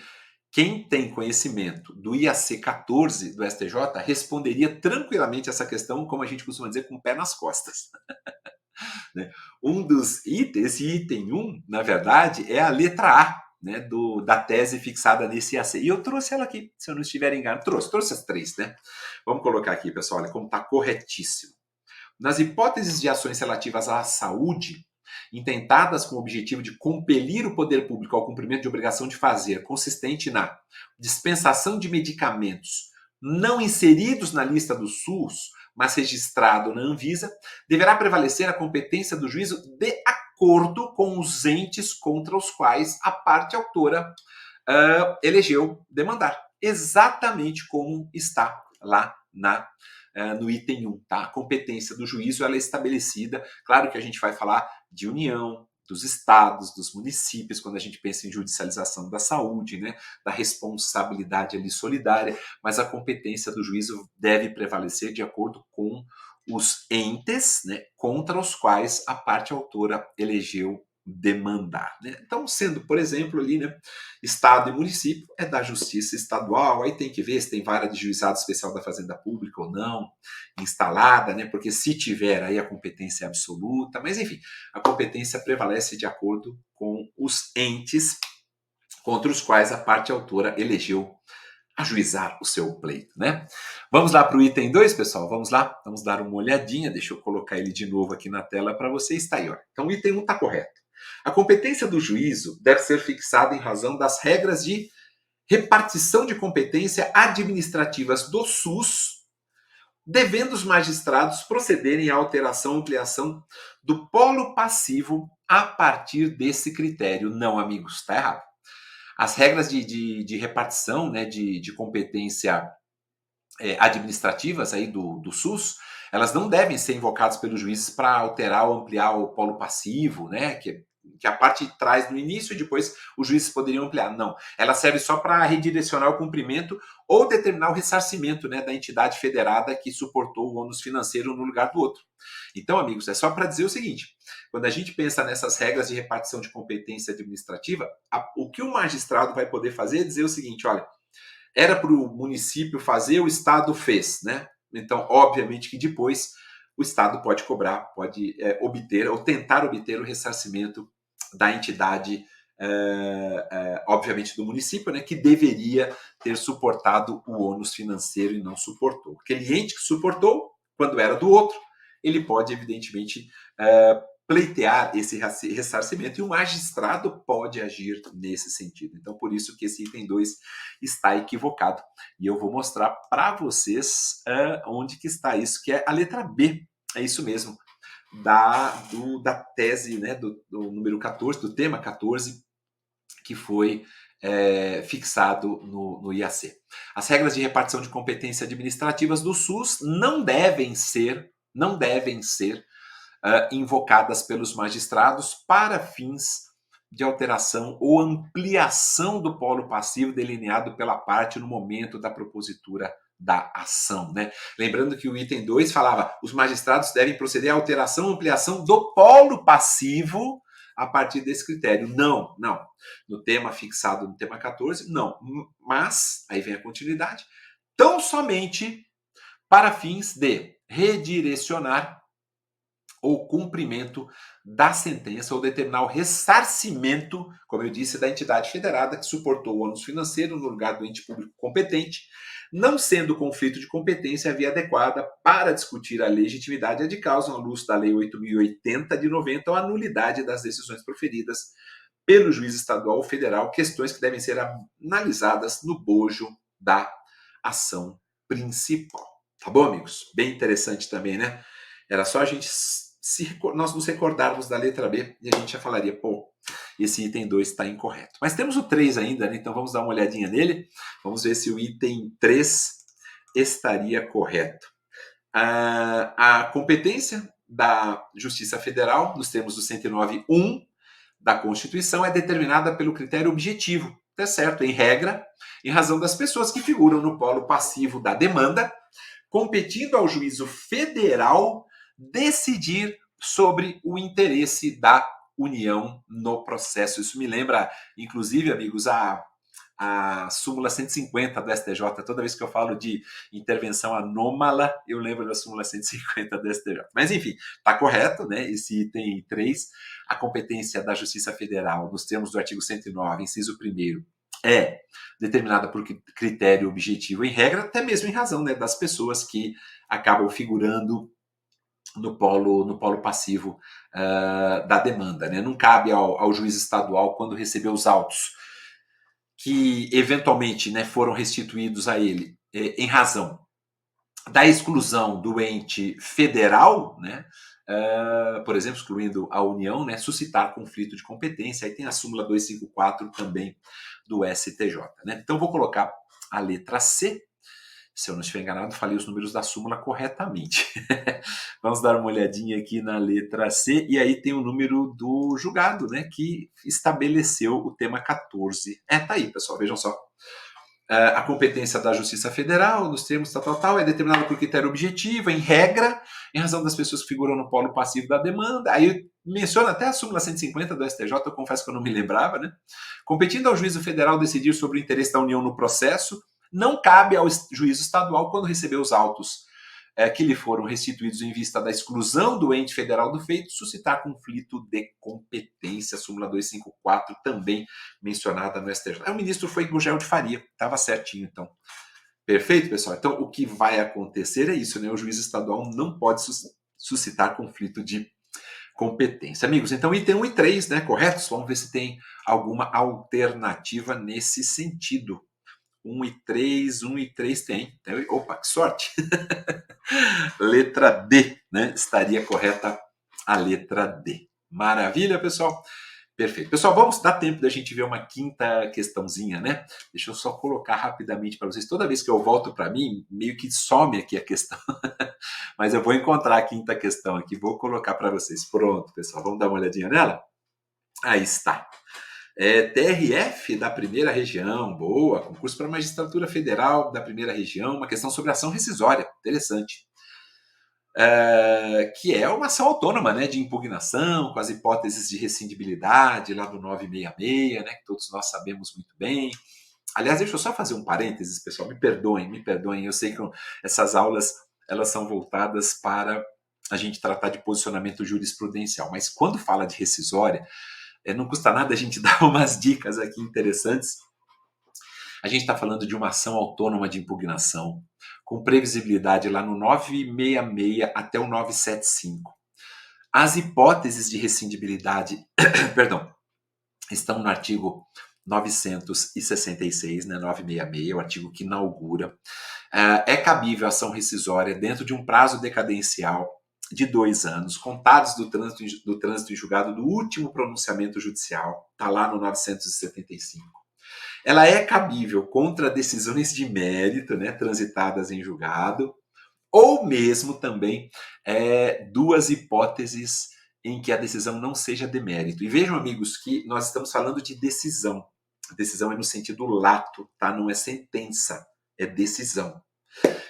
quem tem conhecimento do IAC 14 do STJ responderia tranquilamente essa questão, como a gente costuma dizer, com o pé nas costas. Né? Um dos itens, esse item 1, na verdade, é a letra A, né, da tese fixada nesse IAC. E eu trouxe ela aqui, se eu não estiver enganado. Trouxe as 3, né? Vamos colocar aqui, pessoal, olha como está corretíssimo. Nas hipóteses de ações relativas à saúde, intentadas com o objetivo de compelir o poder público ao cumprimento de obrigação de fazer, consistente na dispensação de medicamentos não inseridos na lista do SUS, mas registrado na Anvisa, deverá prevalecer a competência do juízo de acordo com os entes contra os quais a parte autora elegeu demandar. Exatamente como está lá no item 1, tá? A competência do juízo ela é estabelecida, claro que a gente vai falar de União, dos estados, dos municípios, quando a gente pensa em judicialização da saúde, né, da responsabilidade ali solidária, mas a competência do juízo deve prevalecer de acordo com os entes, né, contra os quais a parte autora elegeu demandar, né? Então, sendo, por exemplo, ali, né, estado e município, é da justiça estadual, aí tem que ver se tem vara de juizado especial da Fazenda Pública ou não, instalada, né, porque se tiver, aí a competência é absoluta, mas enfim, a competência prevalece de acordo com os entes contra os quais a parte autora elegeu ajuizar o seu pleito, né? Vamos lá para o item 2, pessoal? Vamos lá? Vamos dar uma olhadinha, deixa eu colocar ele de novo aqui na tela para vocês, está aí, ó. Então o item 1 está correto. A competência do juízo deve ser fixada em razão das regras de repartição de competência administrativas do SUS, devendo os magistrados procederem à alteração ou ampliação do polo passivo a partir desse critério. Não, amigos, está errado. As regras de repartição, né, de competência administrativas aí do SUS, elas não devem ser invocadas pelos juízes para alterar ou ampliar o polo passivo, né, que a parte traz no início e depois os juízes poderiam ampliar. Não, ela serve só para redirecionar o cumprimento ou determinar o ressarcimento, né, da entidade federada que suportou o ônus financeiro no lugar do outro. Então, amigos, é só para dizer o seguinte, quando a gente pensa nessas regras de repartição de competência administrativa, o que o magistrado vai poder fazer é dizer o seguinte, olha, era para o município fazer, o Estado fez, né? Então, obviamente que depois o Estado pode cobrar, pode obter ou tentar obter o ressarcimento da entidade, obviamente do município, né, que deveria ter suportado o ônus financeiro e não suportou. Aquele ente que suportou, quando era do outro, ele pode, evidentemente, pleitear esse ressarcimento e o magistrado pode agir nesse sentido. Então, por isso que esse item 2 está equivocado. E eu vou mostrar para vocês onde que está isso, que é a letra B. É isso mesmo, da tese, né, do número 14, do tema 14, que foi fixado no IAC. As regras de repartição de competências administrativas do SUS não devem ser invocadas pelos magistrados para fins de alteração ou ampliação do polo passivo delineado pela parte no momento da propositura da ação, né? Lembrando que o item 2 falava os magistrados devem proceder à alteração ou ampliação do polo passivo a partir desse critério. Não, não. No tema fixado no tema 14, não. Mas, aí vem a continuidade, tão somente para fins de redirecionar ou cumprimento da sentença ou determinar o ressarcimento, como eu disse, da entidade federada que suportou o ônus financeiro no lugar do ente público competente, não sendo o conflito de competência a via adequada para discutir a legitimidade de causa, à luz da Lei 8.080 de 90, ou a nulidade das decisões proferidas pelo juiz estadual ou federal, questões que devem ser analisadas no bojo da ação principal. Tá bom, amigos? Bem interessante também, né? Era só a gente nós nos recordarmos da letra B e a gente já falaria, pô, esse item 2 está incorreto. Mas temos o 3 ainda, né? Então vamos dar uma olhadinha nele. Vamos ver se o item 3 estaria correto. A competência da Justiça Federal, nos termos do 109.1 da Constituição, é determinada pelo critério objetivo, tá certo? Em regra, em razão das pessoas que figuram no polo passivo da demanda, competindo ao juízo federal decidir sobre o interesse da União no processo. Isso me lembra, inclusive, amigos, a súmula 150 do STJ. Toda vez que eu falo de intervenção anômala, eu lembro da súmula 150 do STJ. Mas, enfim, está correto, né? Esse item 3, a competência da Justiça Federal, nos termos do artigo 109, inciso 1º, é determinada por critério objetivo em regra, até mesmo em razão, né, das pessoas que acabam figurando no polo passivo da demanda, né? Não cabe ao juiz estadual, quando recebeu os autos que eventualmente, né, foram restituídos a ele em razão da exclusão do ente federal, né, por exemplo, excluindo a União, né, suscitar conflito de competência. Aí tem a súmula 254 também do STJ. Né? Então vou colocar a letra C. Se eu não estiver enganado, falei os números da súmula corretamente. Vamos dar uma olhadinha aqui na letra C, e aí tem o número do julgado, né, que estabeleceu o tema 14. Tá aí, pessoal, vejam só. A competência da Justiça Federal, nos termos tal, é determinada por critério objetivo, em regra, em razão das pessoas que figuram no polo passivo da demanda. Aí menciona até a súmula 150 do STJ, eu confesso que eu não me lembrava, né? Competindo ao juízo federal decidir sobre o interesse da União no processo, não cabe ao juízo estadual, quando receber os autos que lhe foram restituídos em vista da exclusão do ente federal do feito, suscitar conflito de competência, súmula 254, também mencionada no STJ. O ministro foi Gugel de Faria, estava certinho, então. Perfeito, pessoal? Então, o que vai acontecer é isso, né? O juiz estadual não pode suscitar conflito de competência. Amigos, então item 1 e 3, né, corretos? Vamos ver se tem alguma alternativa nesse sentido. 1 e 3 tem. Opa, que sorte! Letra D, né? Estaria correta a letra D. Maravilha, pessoal? Perfeito. Pessoal, vamos dar tempo da gente ver uma quinta questãozinha, né? Deixa eu só colocar rapidamente para vocês. Toda vez que eu volto para mim, meio que some aqui a questão. Mas eu vou encontrar a quinta questão aqui, vou colocar para vocês. Pronto, pessoal, vamos dar uma olhadinha nela? Aí está. TRF da primeira região, boa. Concurso para magistratura federal da primeira região, uma questão sobre ação rescisória, interessante. Que é uma ação autônoma, né, de impugnação, com as hipóteses de rescindibilidade lá do 966, né, que todos nós sabemos muito bem. Aliás, deixa eu só fazer um parênteses, pessoal, me perdoem, eu sei que essas aulas elas são voltadas para a gente tratar de posicionamento jurisprudencial, mas quando fala de rescisória, não custa nada a gente dar umas dicas aqui interessantes. A gente está falando de uma ação autônoma de impugnação, com previsibilidade lá no 966 até o 975. As hipóteses de rescindibilidade, perdão, estão no artigo 966, né, 966, o artigo que inaugura. É cabível a ação rescisória dentro de um prazo decadencial de 2 anos, contados do trânsito em julgado do último pronunciamento judicial, está lá no 975. Ela é cabível contra decisões de mérito, né, transitadas em julgado, ou mesmo também 2 hipóteses em que a decisão não seja de mérito. E vejam, amigos, que nós estamos falando de decisão. A decisão é no sentido lato, tá? Não é sentença, é decisão.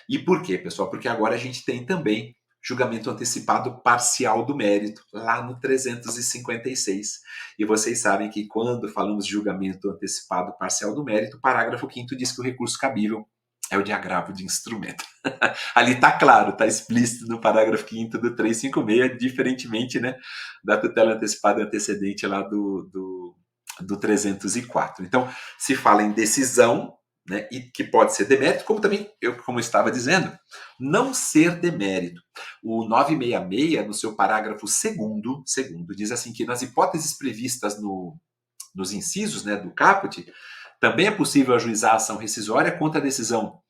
E por quê, pessoal? Porque agora a gente tem também julgamento antecipado parcial do mérito, lá no 356. E vocês sabem que quando falamos de julgamento antecipado parcial do mérito, o parágrafo 5º diz que o recurso cabível é o de agravo de instrumento. Ali está claro, está explícito no parágrafo 5º do 356, diferentemente, né, da tutela antecipada antecedente lá do 304. Então, se fala em decisão, né, e que pode ser demérito, como também, como eu estava dizendo, não ser demérito. O 966, no seu parágrafo segundo, diz assim que nas hipóteses previstas nos incisos, né, do caput, também é possível ajuizar a ação rescisória contra a decisão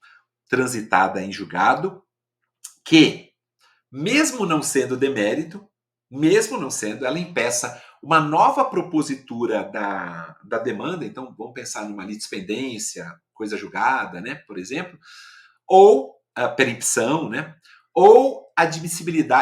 transitada em julgado, que, mesmo não sendo demérito, ela impeça uma nova propositura da demanda. Então, vamos pensar numa litispendência, coisa julgada, né, por exemplo, ou a peripção, né, ou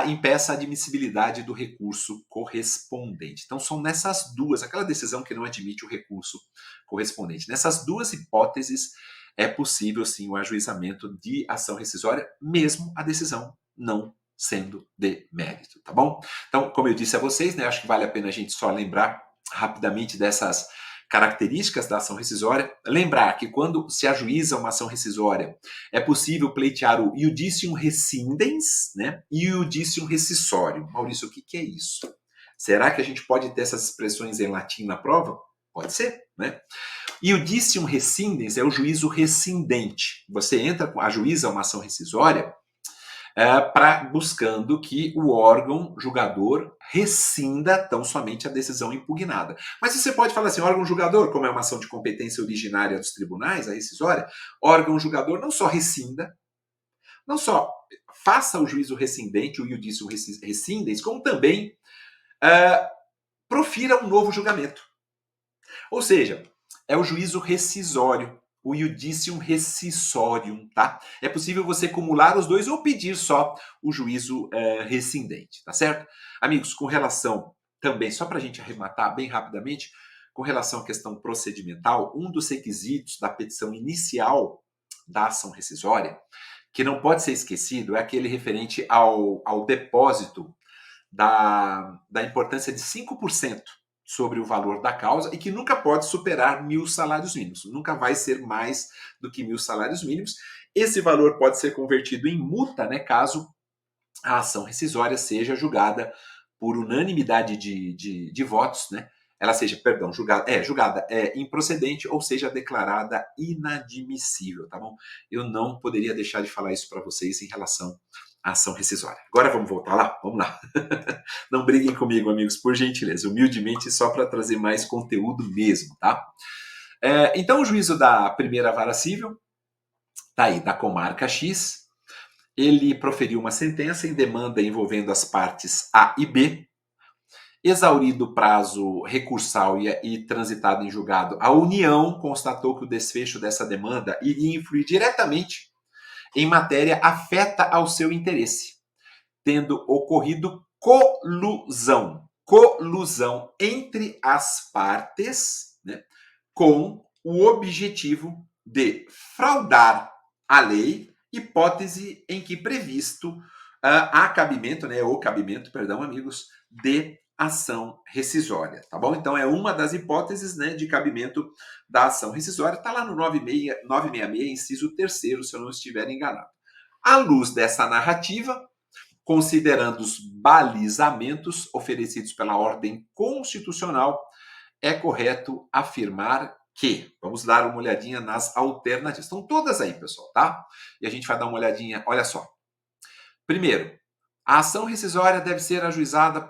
impeça a admissibilidade do recurso correspondente. Então, são nessas duas, aquela decisão que não admite o recurso correspondente. Nessas duas hipóteses, é possível, sim, o ajuizamento de ação rescisória, mesmo a decisão não sendo de mérito, tá bom? Então, como eu disse a vocês, né, acho que vale a pena a gente só lembrar rapidamente dessas características da ação rescisória. Lembrar que quando se ajuiza uma ação rescisória, é possível pleitear o iudicium rescindens, né, e o iudicium rescisório. Maurício, o que é isso? Será que a gente pode ter essas expressões em latim na prova? Pode ser, né? Iudicium rescindens é o juízo rescindente. Você ajuiza uma ação rescisória buscando que o órgão julgador rescinda tão somente a decisão impugnada. Mas você pode falar assim, órgão julgador, como é uma ação de competência originária dos tribunais, a rescisória, órgão julgador não só rescinda, não só faça o juízo rescindente, o iudicium rescindens, como também profira um novo julgamento. Ou seja, é o juízo rescisório, o iudicium rescisorium, tá? É possível você acumular os dois ou pedir só o juízo rescindente, tá certo? Amigos, com relação também, só para a gente arrematar bem rapidamente, com relação à questão procedimental, um dos requisitos da petição inicial da ação rescisória, que não pode ser esquecido, é aquele referente ao depósito da importância de 5% sobre o valor da causa e que nunca pode superar 1.000 salários mínimos. Nunca vai ser mais do que 1.000 salários mínimos. Esse valor pode ser convertido em multa, né, caso a ação rescisória seja julgada por unanimidade de votos, né? Ela seja, julgada improcedente ou seja declarada inadmissível, tá bom? Eu não poderia deixar de falar isso para vocês em relação à ação rescisória. Agora vamos voltar lá? Vamos lá. Não briguem comigo, amigos, por gentileza. Humildemente, só para trazer mais conteúdo mesmo, tá? Então, o juízo da primeira vara civil, tá aí, da comarca X, ele proferiu uma sentença em demanda envolvendo as partes A e B. Exaurido o prazo recursal e transitado em julgado, a União constatou que o desfecho dessa demanda iria influir diretamente em matéria afeta ao seu interesse, tendo ocorrido colusão entre as partes, né, com o objetivo de fraudar a lei, hipótese em que previsto o cabimento, amigos, de ação rescisória, tá bom? Então é uma das hipóteses, né, de cabimento da ação rescisória, tá lá no 966, inciso 3º, se eu não estiver enganado. À luz dessa narrativa, considerando os balizamentos oferecidos pela ordem constitucional, é correto afirmar que, vamos dar uma olhadinha nas alternativas. Estão todas aí, pessoal, tá? E a gente vai dar uma olhadinha, olha só. Primeiro, a ação rescisória deve ser ajuizada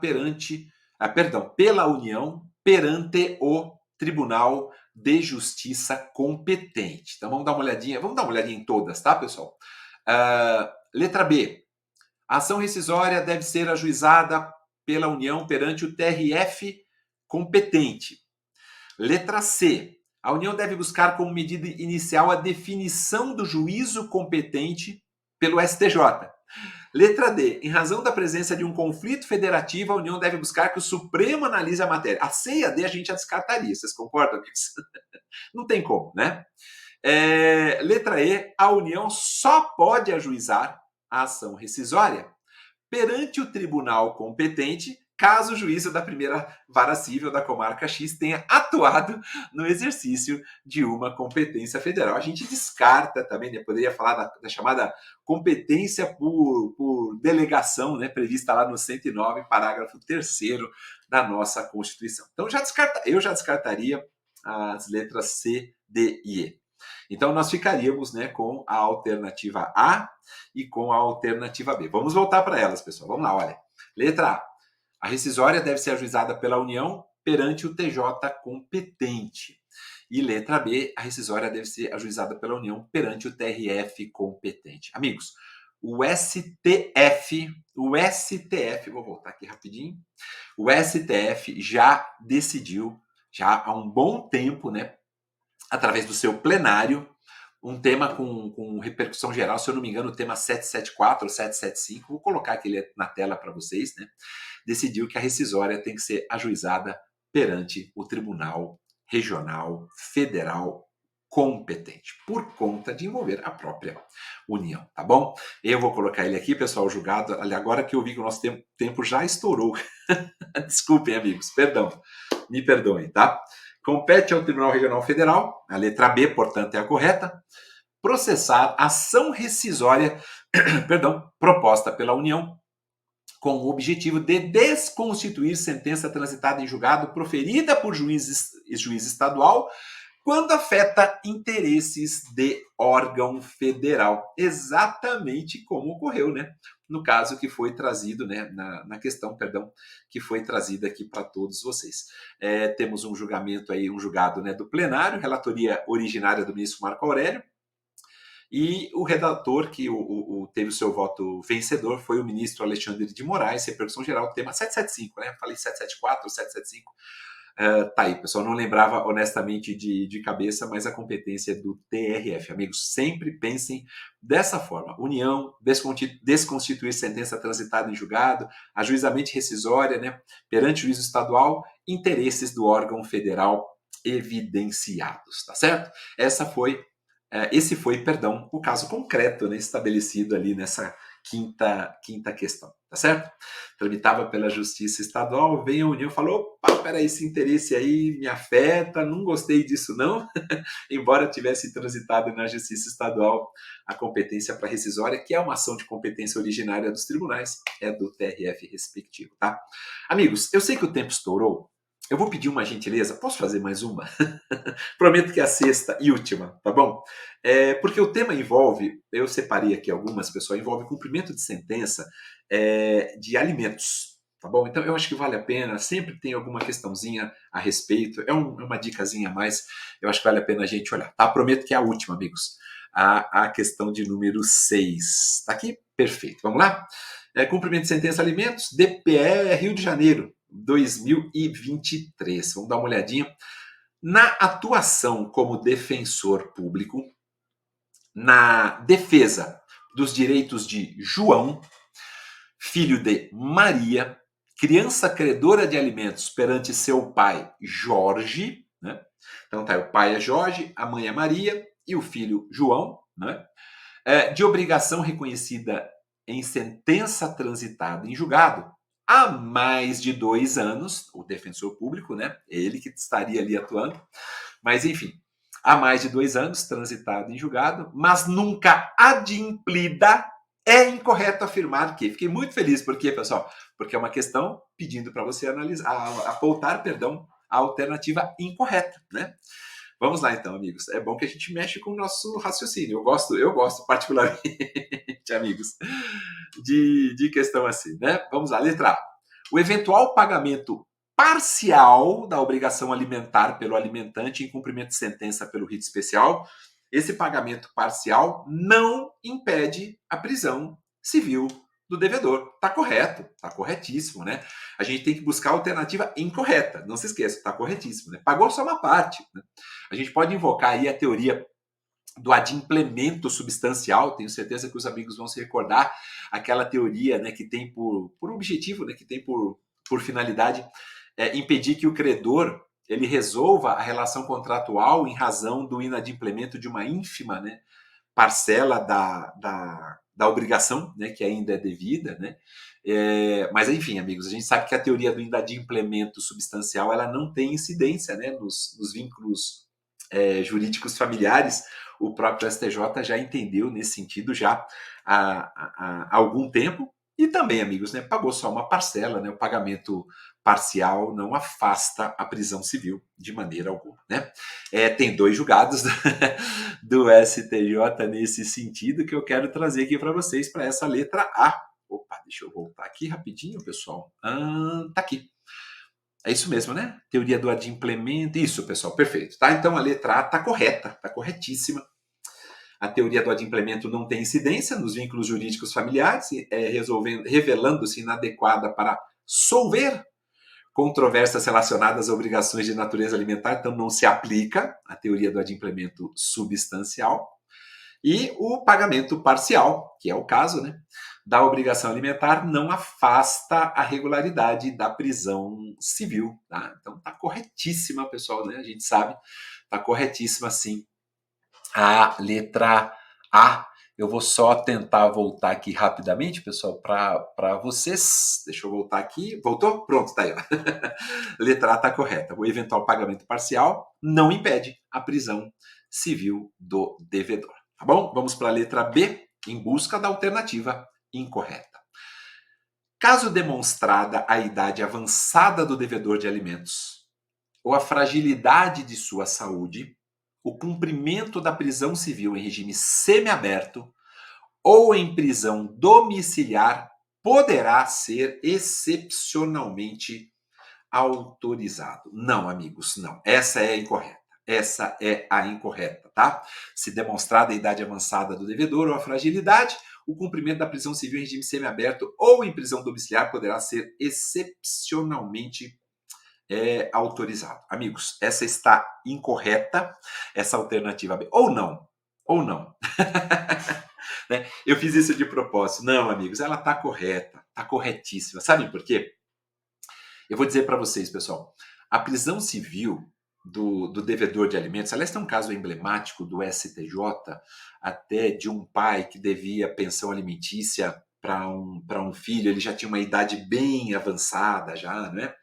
pela União perante o Tribunal de Justiça competente. Então vamos dar uma olhadinha em todas, tá, pessoal? Letra B. A ação rescisória deve ser ajuizada pela União perante o TRF competente. Letra C. A União deve buscar como medida inicial a definição do juízo competente pelo STJ. Letra D. Em razão da presença de um conflito federativo, a União deve buscar que o Supremo analise a matéria. A C e a D a gente já descartaria. Vocês concordam com isso? Não tem como, né? Letra E. A União só pode ajuizar a ação rescisória perante o tribunal competente, caso o juízo da primeira vara civil da comarca X tenha atuado no exercício de uma competência federal. A gente descarta também, né, poderia falar da chamada competência por delegação, né, prevista lá no 109, parágrafo 3º da nossa Constituição. Então, eu já descartaria as letras C, D e E. Então, nós ficaríamos, né, com a alternativa A e com a alternativa B. Vamos voltar para elas, pessoal. Vamos lá, olha. Letra A. A rescisória deve ser ajuizada pela União perante o TJ competente. E letra B, a rescisória deve ser ajuizada pela União perante o TRF competente. Amigos, o STF, vou voltar aqui rapidinho, o STF já decidiu, já há um bom tempo, né, através do seu plenário, um tema com repercussão geral, se eu não me engano, o tema 774 ou 775, vou colocar aqui na tela para vocês, né? Decidiu que a rescisória tem que ser ajuizada perante o Tribunal Regional Federal competente, por conta de envolver a própria União, tá bom? Eu vou colocar ele aqui, pessoal, julgado, agora que eu vi que o nosso tempo já estourou. Desculpem, amigos, perdão, me perdoem, tá? Compete ao Tribunal Regional Federal, a letra B, portanto, é a correta, processar ação rescisória, proposta pela União, com o objetivo de desconstituir sentença transitada em julgado proferida por juiz estadual quando afeta interesses de órgão federal. Exatamente como ocorreu, né? No caso que foi trazido, né? Na questão, que foi trazida aqui para todos vocês. Temos um julgamento aí, um julgado, né, do plenário, relatoria originária do ministro Marco Aurélio, e o redator que teve o seu voto vencedor foi o ministro Alexandre de Moraes, repercussão geral, tema 775, né? Falei 774 ou 775. Tá aí, pessoal, não lembrava honestamente de cabeça, mas a competência é do TRF. Amigos, sempre pensem dessa forma. União, desconstituir sentença transitada em julgado, ajuizamento rescisória, né, perante juízo estadual, interesses do órgão federal evidenciados, tá certo? Esse foi, o caso concreto, né, estabelecido ali nessa quinta questão, tá certo? Tramitava pela Justiça Estadual, vem a União e falou, opa, peraí, esse interesse aí me afeta, não gostei disso não, embora tivesse transitado na Justiça Estadual a competência para rescisória, que é uma ação de competência originária dos tribunais, é do TRF respectivo, tá? Amigos, eu sei que o tempo estourou, eu vou pedir uma gentileza, posso fazer mais uma? Prometo que é a sexta e última, tá bom? Porque o tema envolve, eu separei aqui algumas, pessoal, envolve cumprimento de sentença de alimentos, tá bom? Então eu acho que vale a pena, sempre tem alguma questãozinha a respeito, é uma dicasinha a mais, eu acho que vale a pena a gente olhar, tá? Prometo que é a última, amigos. A questão de número 6. Tá aqui? Perfeito. Vamos lá? Cumprimento de sentença alimentos, DPE Rio de Janeiro, 2023. Vamos dar uma olhadinha. Na atuação como defensor público, na defesa dos direitos de João, filho de Maria, criança credora de alimentos perante seu pai Jorge, né? Então tá, o pai é Jorge, a mãe é Maria e o filho João, né? De obrigação reconhecida em sentença transitada em julgado há mais de 2 anos, o defensor público, né? Ele que estaria ali atuando, mas enfim, há mais de 2 anos transitado em julgado, mas nunca adimplida. É incorreto afirmar que. Fiquei muito feliz, por quê, pessoal? Porque é uma questão pedindo para você apontar, a alternativa incorreta, né? Vamos lá então, amigos. É bom que a gente mexe com o nosso raciocínio. Eu gosto particularmente, amigos, de questão assim, né? Vamos lá, letra A. O eventual pagamento parcial da obrigação alimentar pelo alimentante em cumprimento de sentença pelo rito especial, esse pagamento parcial não impede a prisão civil do devedor. Tá correto, tá corretíssimo, né? A gente tem que buscar a alternativa incorreta. Não se esqueça, tá corretíssimo, né? Pagou só uma parte, né? A gente pode invocar aí a teoria do adimplemento substancial, tenho certeza que os amigos vão se recordar, aquela teoria, né, que tem por objetivo, né, que tem por finalidade impedir que o credor ele resolva a relação contratual em razão do inadimplemento de uma ínfima, né, parcela da da obrigação, né, que ainda é devida, né? Mas enfim, amigos, a gente sabe que a teoria do inadimplemento substancial ela não tem incidência, né, nos vínculos jurídicos familiares. O próprio STJ já entendeu nesse sentido já há algum tempo. E também, amigos, né, pagou só uma parcela, né? O pagamento parcial não afasta a prisão civil de maneira alguma, né? Tem 2 julgados do STJ nesse sentido que eu quero trazer aqui para vocês para essa letra A. Opa, deixa eu voltar aqui rapidinho, pessoal. Tá aqui. É isso mesmo, né? Teoria do adimplemento. Isso, pessoal, perfeito. Tá? Então a letra A está correta, está corretíssima. A teoria do adimplemento não tem incidência nos vínculos jurídicos familiares, revelando-se inadequada para solver controvérsias relacionadas a obrigações de natureza alimentar, então não se aplica a teoria do adimplemento substancial. E o pagamento parcial, que é o caso, né, da obrigação alimentar, não afasta a regularidade da prisão civil. Tá? Então está corretíssima, pessoal, né? A gente sabe, está corretíssima sim a letra A. Eu vou só tentar voltar aqui rapidamente, pessoal, para vocês. Deixa eu voltar aqui. Voltou? Pronto, tá aí. Ó. Letra A está correta. O eventual pagamento parcial não impede a prisão civil do devedor. Tá bom? Vamos para a letra B, em busca da alternativa incorreta. Caso demonstrada a idade avançada do devedor de alimentos ou a fragilidade de sua saúde, o cumprimento da prisão civil em regime semiaberto ou em prisão domiciliar poderá ser excepcionalmente autorizado. Não, amigos, não. Essa é a incorreta. Essa é a incorreta, tá? Se demonstrada a idade avançada do devedor ou a fragilidade, o cumprimento da prisão civil em regime semiaberto ou em prisão domiciliar poderá ser excepcionalmente autorizado. Amigos, essa está incorreta, essa alternativa B. Ou não. Ou não. Né? Eu fiz isso de propósito. Não, amigos, ela está correta. Está corretíssima. Sabem por quê? Eu vou dizer para vocês, pessoal. A prisão civil do devedor de alimentos, aliás, tem um caso emblemático do STJ, até de um pai que devia pensão alimentícia para um filho, ele já tinha uma idade bem avançada já, né?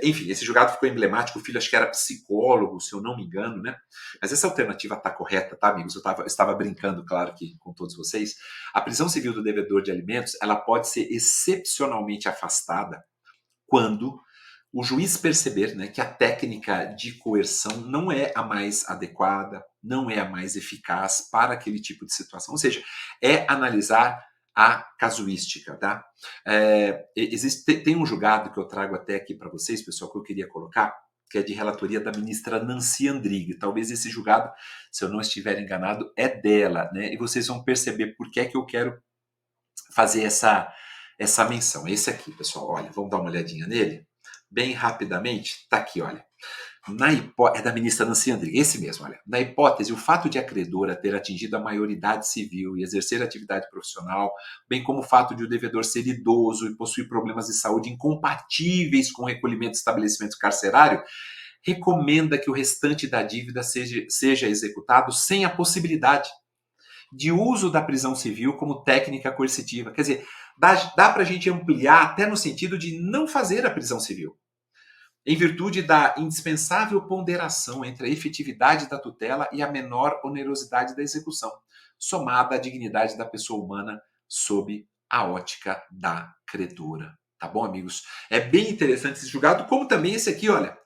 Enfim, esse julgado ficou emblemático, o filho acho que era psicólogo, se eu não me engano, né? Mas essa alternativa está correta, tá, amigos? Eu estava brincando, claro, que com todos vocês. A prisão civil do devedor de alimentos, ela pode ser excepcionalmente afastada quando o juiz perceber, né, que a técnica de coerção não é a mais adequada, não é a mais eficaz para aquele tipo de situação. Ou seja, é analisar a casuística, tá? Tem um julgado que eu trago até aqui para vocês, pessoal, que eu queria colocar, que é de relatoria da ministra Nancy Andrighi. Talvez esse julgado, se eu não estiver enganado, é dela, né? E vocês vão perceber por que é que eu quero fazer essa menção. Esse aqui, pessoal, olha, vamos dar uma olhadinha nele? Bem rapidamente, tá aqui, olha. É da ministra Nancy Andrighi, esse mesmo, olha. Na hipótese, o fato de a credora ter atingido a maioridade civil e exercer atividade profissional, bem como o fato de o devedor ser idoso e possuir problemas de saúde incompatíveis com o recolhimento de estabelecimento carcerário, recomenda que o restante da dívida seja executado sem a possibilidade de uso da prisão civil como técnica coercitiva. Quer dizer, dá para a gente ampliar até no sentido de não fazer a prisão civil, em virtude da indispensável ponderação entre a efetividade da tutela e a menor onerosidade da execução, somada à dignidade da pessoa humana sob a ótica da credora. Tá bom, amigos? É bem interessante esse julgado, como também esse aqui, olha.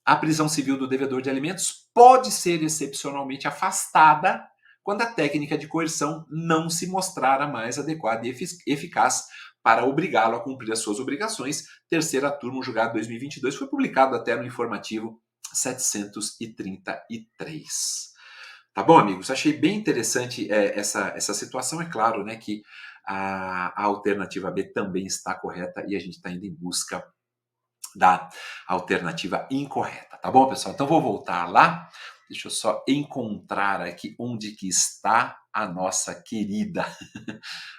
A prisão civil do devedor de alimentos pode ser excepcionalmente afastada quando a técnica de coerção não se mostrar a mais adequada e eficaz para obrigá-lo a cumprir as suas obrigações. Terceira turma, o julgado 2022, foi publicado até no informativo 733. Tá bom, amigos? Achei bem interessante essa situação. É claro, né, que a alternativa B também está correta e a gente está indo em busca da alternativa incorreta, tá bom, pessoal? Então vou voltar lá. Deixa eu só encontrar aqui onde que está a nossa querida,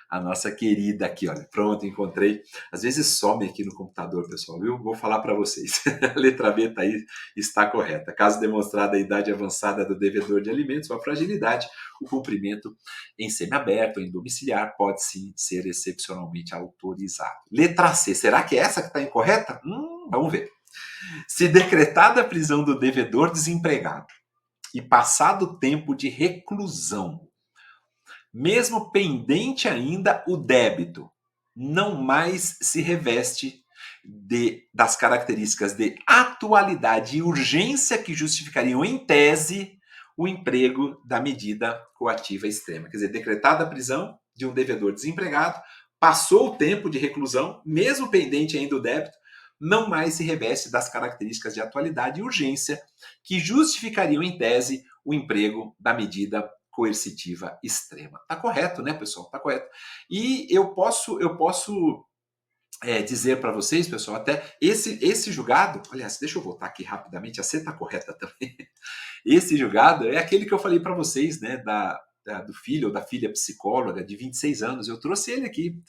a nossa querida aqui, olha, pronto, encontrei. Às vezes some aqui no computador, pessoal, viu? Vou falar para vocês. A letra B tá aí, está correta. Caso demonstrada a idade avançada do devedor de alimentos ou a fragilidade, o cumprimento em semiaberto ou em domiciliar pode sim ser excepcionalmente autorizado. Letra C, será que é essa que está incorreta? Vamos ver. Se decretada a prisão do devedor desempregado e passado o tempo de reclusão, mesmo pendente ainda o débito, não mais se reveste das características de atualidade e urgência que justificariam, em tese, o emprego da medida coativa extrema. Quer dizer, decretada a prisão de um devedor desempregado, passou o tempo de reclusão, mesmo pendente ainda o débito, não mais se reveste das características de atualidade e urgência que justificariam, em tese, o emprego da medida coercitiva extrema. Tá correto, né, pessoal? Tá correto. E eu posso dizer para vocês, pessoal, até esse julgado, aliás, deixa eu voltar aqui rapidamente, a C está correta também. Esse julgado é aquele que eu falei para vocês, né, do filho ou da filha psicóloga de 26 anos. Eu trouxe ele aqui,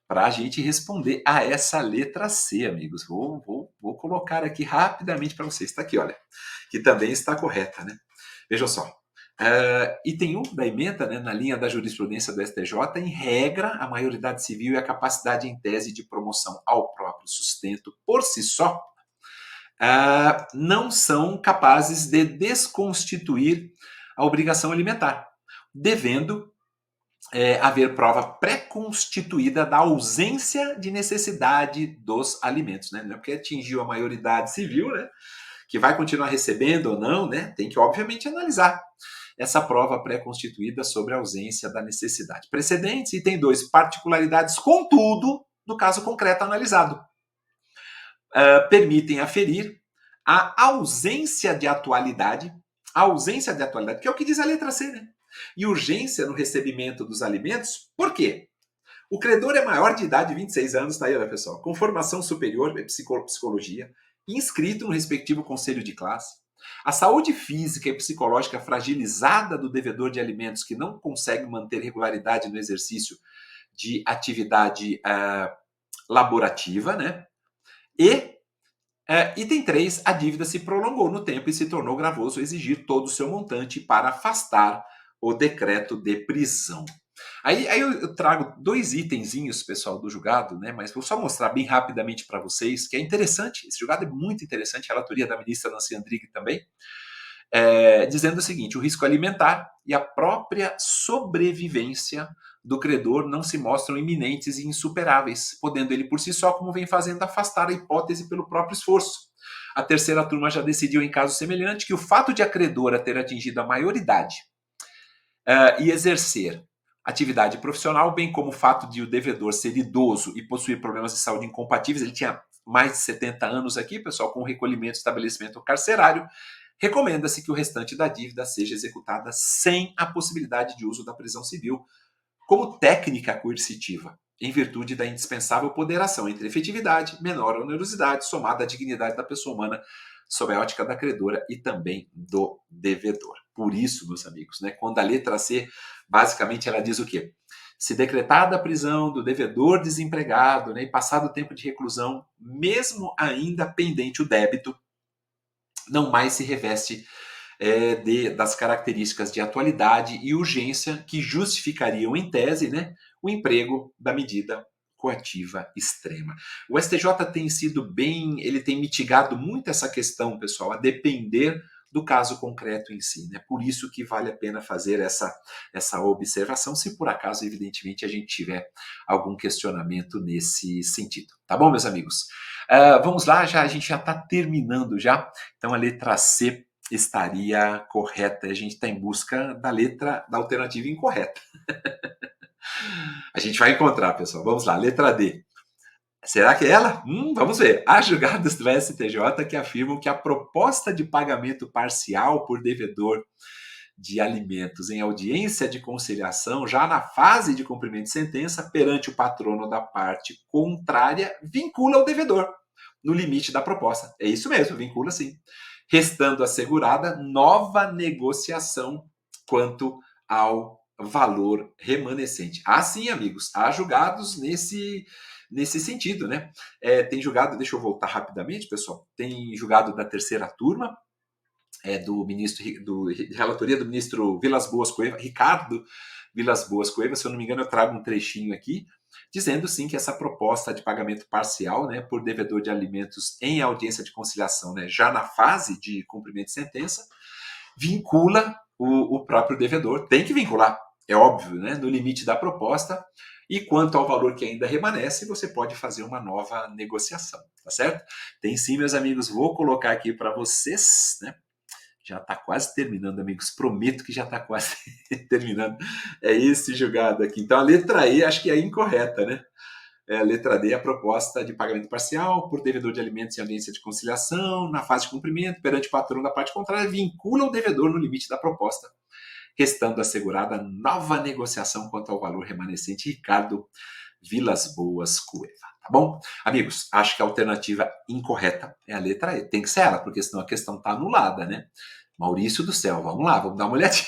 para a gente responder a essa letra C, amigos. Vou colocar aqui rapidamente para vocês. Está aqui, olha, que também está correta, né? Vejam só. Item 1 da emenda, né, na linha da jurisprudência do STJ, em regra, a maioridade civil e a capacidade em tese de promoção ao próprio sustento por si só não são capazes de desconstituir a obrigação alimentar, devendo haver prova pré-constituída da ausência de necessidade dos alimentos, né? Não é porque atingiu a maioridade civil, né, que vai continuar recebendo ou não, né? Tem que, obviamente, analisar essa prova pré-constituída sobre a ausência da necessidade. Precedentes, item 2, particularidades, contudo, do caso concreto analisado, permitem aferir a ausência de atualidade, que é o que diz a letra C, né? E urgência no recebimento dos alimentos. Por quê? O credor é maior de idade, 26 anos, tá aí, né, pessoal? Com formação superior em psicologia, inscrito no respectivo conselho de classe. A saúde física e psicológica fragilizada do devedor de alimentos que não consegue manter regularidade no exercício de atividade laborativa, né? E item 3, a dívida se prolongou no tempo e se tornou gravoso exigir todo o seu montante para afastar o decreto de prisão. Aí eu trago 2 itenzinhos, pessoal, do julgado, né? Mas vou só mostrar bem rapidamente para vocês, que é interessante. Esse julgado é muito interessante, a relatoria da ministra Nancy Andrighi também, dizendo o seguinte: o risco alimentar e a própria sobrevivência do credor não se mostram iminentes e insuperáveis, podendo ele por si só, como vem fazendo, afastar a hipótese pelo próprio esforço. A terceira turma já decidiu em caso semelhante que o fato de a credora ter atingido a maioridade e exercer atividade profissional, bem como o fato de o devedor ser idoso e possuir problemas de saúde incompatíveis, ele tinha mais de 70 anos aqui, pessoal, com recolhimento e estabelecimento carcerário, recomenda-se que o restante da dívida seja executada sem a possibilidade de uso da prisão civil como técnica coercitiva, em virtude da indispensável ponderação entre efetividade, menor onerosidade, somada à dignidade da pessoa humana, sob a ótica da credora e também do devedor. Por isso, meus amigos, né, quando a letra C, basicamente ela diz o quê? Se decretada a prisão do devedor desempregado, né, e passado o tempo de reclusão, mesmo ainda pendente o débito, não mais se reveste das características de atualidade e urgência que justificariam, em tese, né, o emprego da medida coativa extrema. O STJ tem sido ele tem mitigado muito essa questão, pessoal, a depender do caso concreto em si, né? Por isso que vale a pena fazer essa observação, se por acaso, evidentemente, a gente tiver algum questionamento nesse sentido. Tá bom, meus amigos? Vamos lá, a gente já está terminando já. Então, a letra C estaria correta. A gente está em busca da alternativa incorreta. A gente vai encontrar, pessoal. Vamos lá, letra D. Será que é ela? Vamos ver. Há julgados do STJ que afirmam que a proposta de pagamento parcial por devedor de alimentos em audiência de conciliação, já na fase de cumprimento de sentença, perante o patrono da parte contrária, vincula o devedor no limite da proposta. É isso mesmo, vincula sim. Restando assegurada nova negociação quanto ao valor remanescente. Ah, sim, amigos, há julgados nesse sentido, né? Tem julgado, deixa eu voltar rapidamente, pessoal, tem julgado da terceira turma, do ministro, relatoria do ministro Vilas Boas Cueva, Ricardo Vilas Boas Cueva, se eu não me engano, eu trago um trechinho aqui, dizendo sim que essa proposta de pagamento parcial, né, por devedor de alimentos em audiência de conciliação, né, já na fase de cumprimento de sentença, vincula o próprio devedor, tem que vincular, é óbvio, né, no limite da proposta, e quanto ao valor que ainda remanesce, você pode fazer uma nova negociação, tá certo? Tem sim, meus amigos, vou colocar aqui para vocês, né, já está quase terminando, amigos. Prometo que já está quase terminando. É esse julgado aqui. Então, a letra E acho que é incorreta, né? A letra D é a proposta de pagamento parcial por devedor de alimentos em audiência de conciliação, na fase de cumprimento, perante o patrão da parte contrária, vincula o devedor no limite da proposta, restando assegurada nova negociação quanto ao valor remanescente. Ricardo Vilas Boas Cueva. Tá bom? Amigos, acho que a alternativa incorreta é a letra E. Tem que ser ela, porque senão a questão está anulada, né? Maurício do céu, vamos lá, vamos dar uma olhadinha.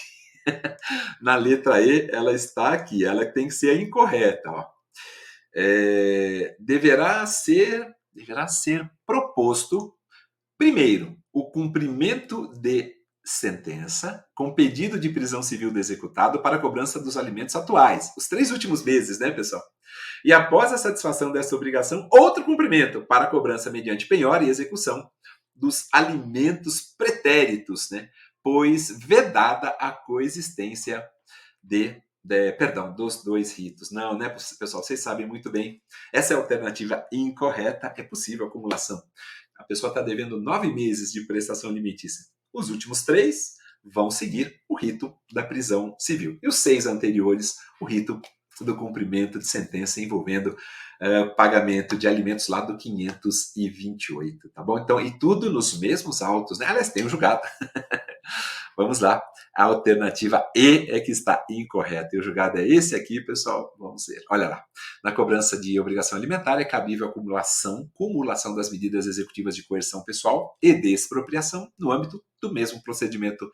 Na letra E, ela está aqui, ela tem que ser a incorreta. Ó. Deverá ser proposto, primeiro, o cumprimento de sentença com pedido de prisão civil do executado para a cobrança dos alimentos atuais, os 3 últimos meses, né, pessoal? E após a satisfação dessa obrigação, outro cumprimento para a cobrança mediante penhora e execução dos alimentos pretéritos, né? Pois vedada a coexistência dos 2 ritos. Não, né, pessoal? Vocês sabem muito bem. Essa é a alternativa incorreta. É possível acumulação. A pessoa está devendo 9 meses de prestação limitícia. Os últimos 3 vão seguir o rito da prisão civil. E os 6 anteriores, o rito do cumprimento de sentença envolvendo pagamento de alimentos lá do 528, tá bom? Então, e tudo nos mesmos autos, né? Aliás, tem um julgado. Vamos lá. A alternativa E é que está incorreta. E o julgado é esse aqui, pessoal. Vamos ver. Olha lá. Na cobrança de obrigação alimentar é cabível a cumulação das medidas executivas de coerção pessoal e de expropriação no âmbito do mesmo procedimento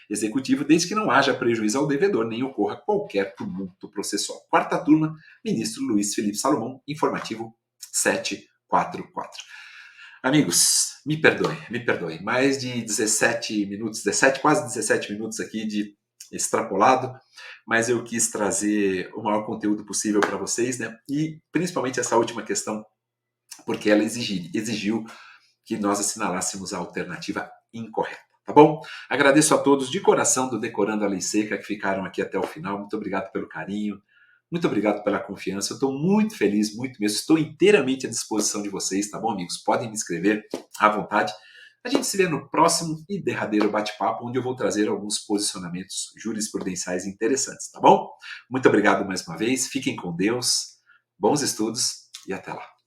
executivo, desde que não haja prejuízo ao devedor nem ocorra qualquer tumulto processual. Quarta turma, ministro Luiz Felipe Salomão, informativo 744. Amigos, me perdoem. Mais de 17 minutos, quase 17 minutos aqui de extrapolado, mas eu quis trazer o maior conteúdo possível para vocês, né? E principalmente essa última questão, porque ela exigiu que nós assinalássemos a alternativa incorreta, tá bom? Agradeço a todos de coração do Decorando a Lei Seca que ficaram aqui até o final. Muito obrigado pelo carinho. Muito obrigado pela confiança. Eu estou muito feliz, muito mesmo. Estou inteiramente à disposição de vocês, tá bom, amigos? Podem me escrever à vontade. A gente se vê no próximo e derradeiro bate-papo, onde eu vou trazer alguns posicionamentos jurisprudenciais interessantes, tá bom? Muito obrigado mais uma vez. Fiquem com Deus. Bons estudos e até lá.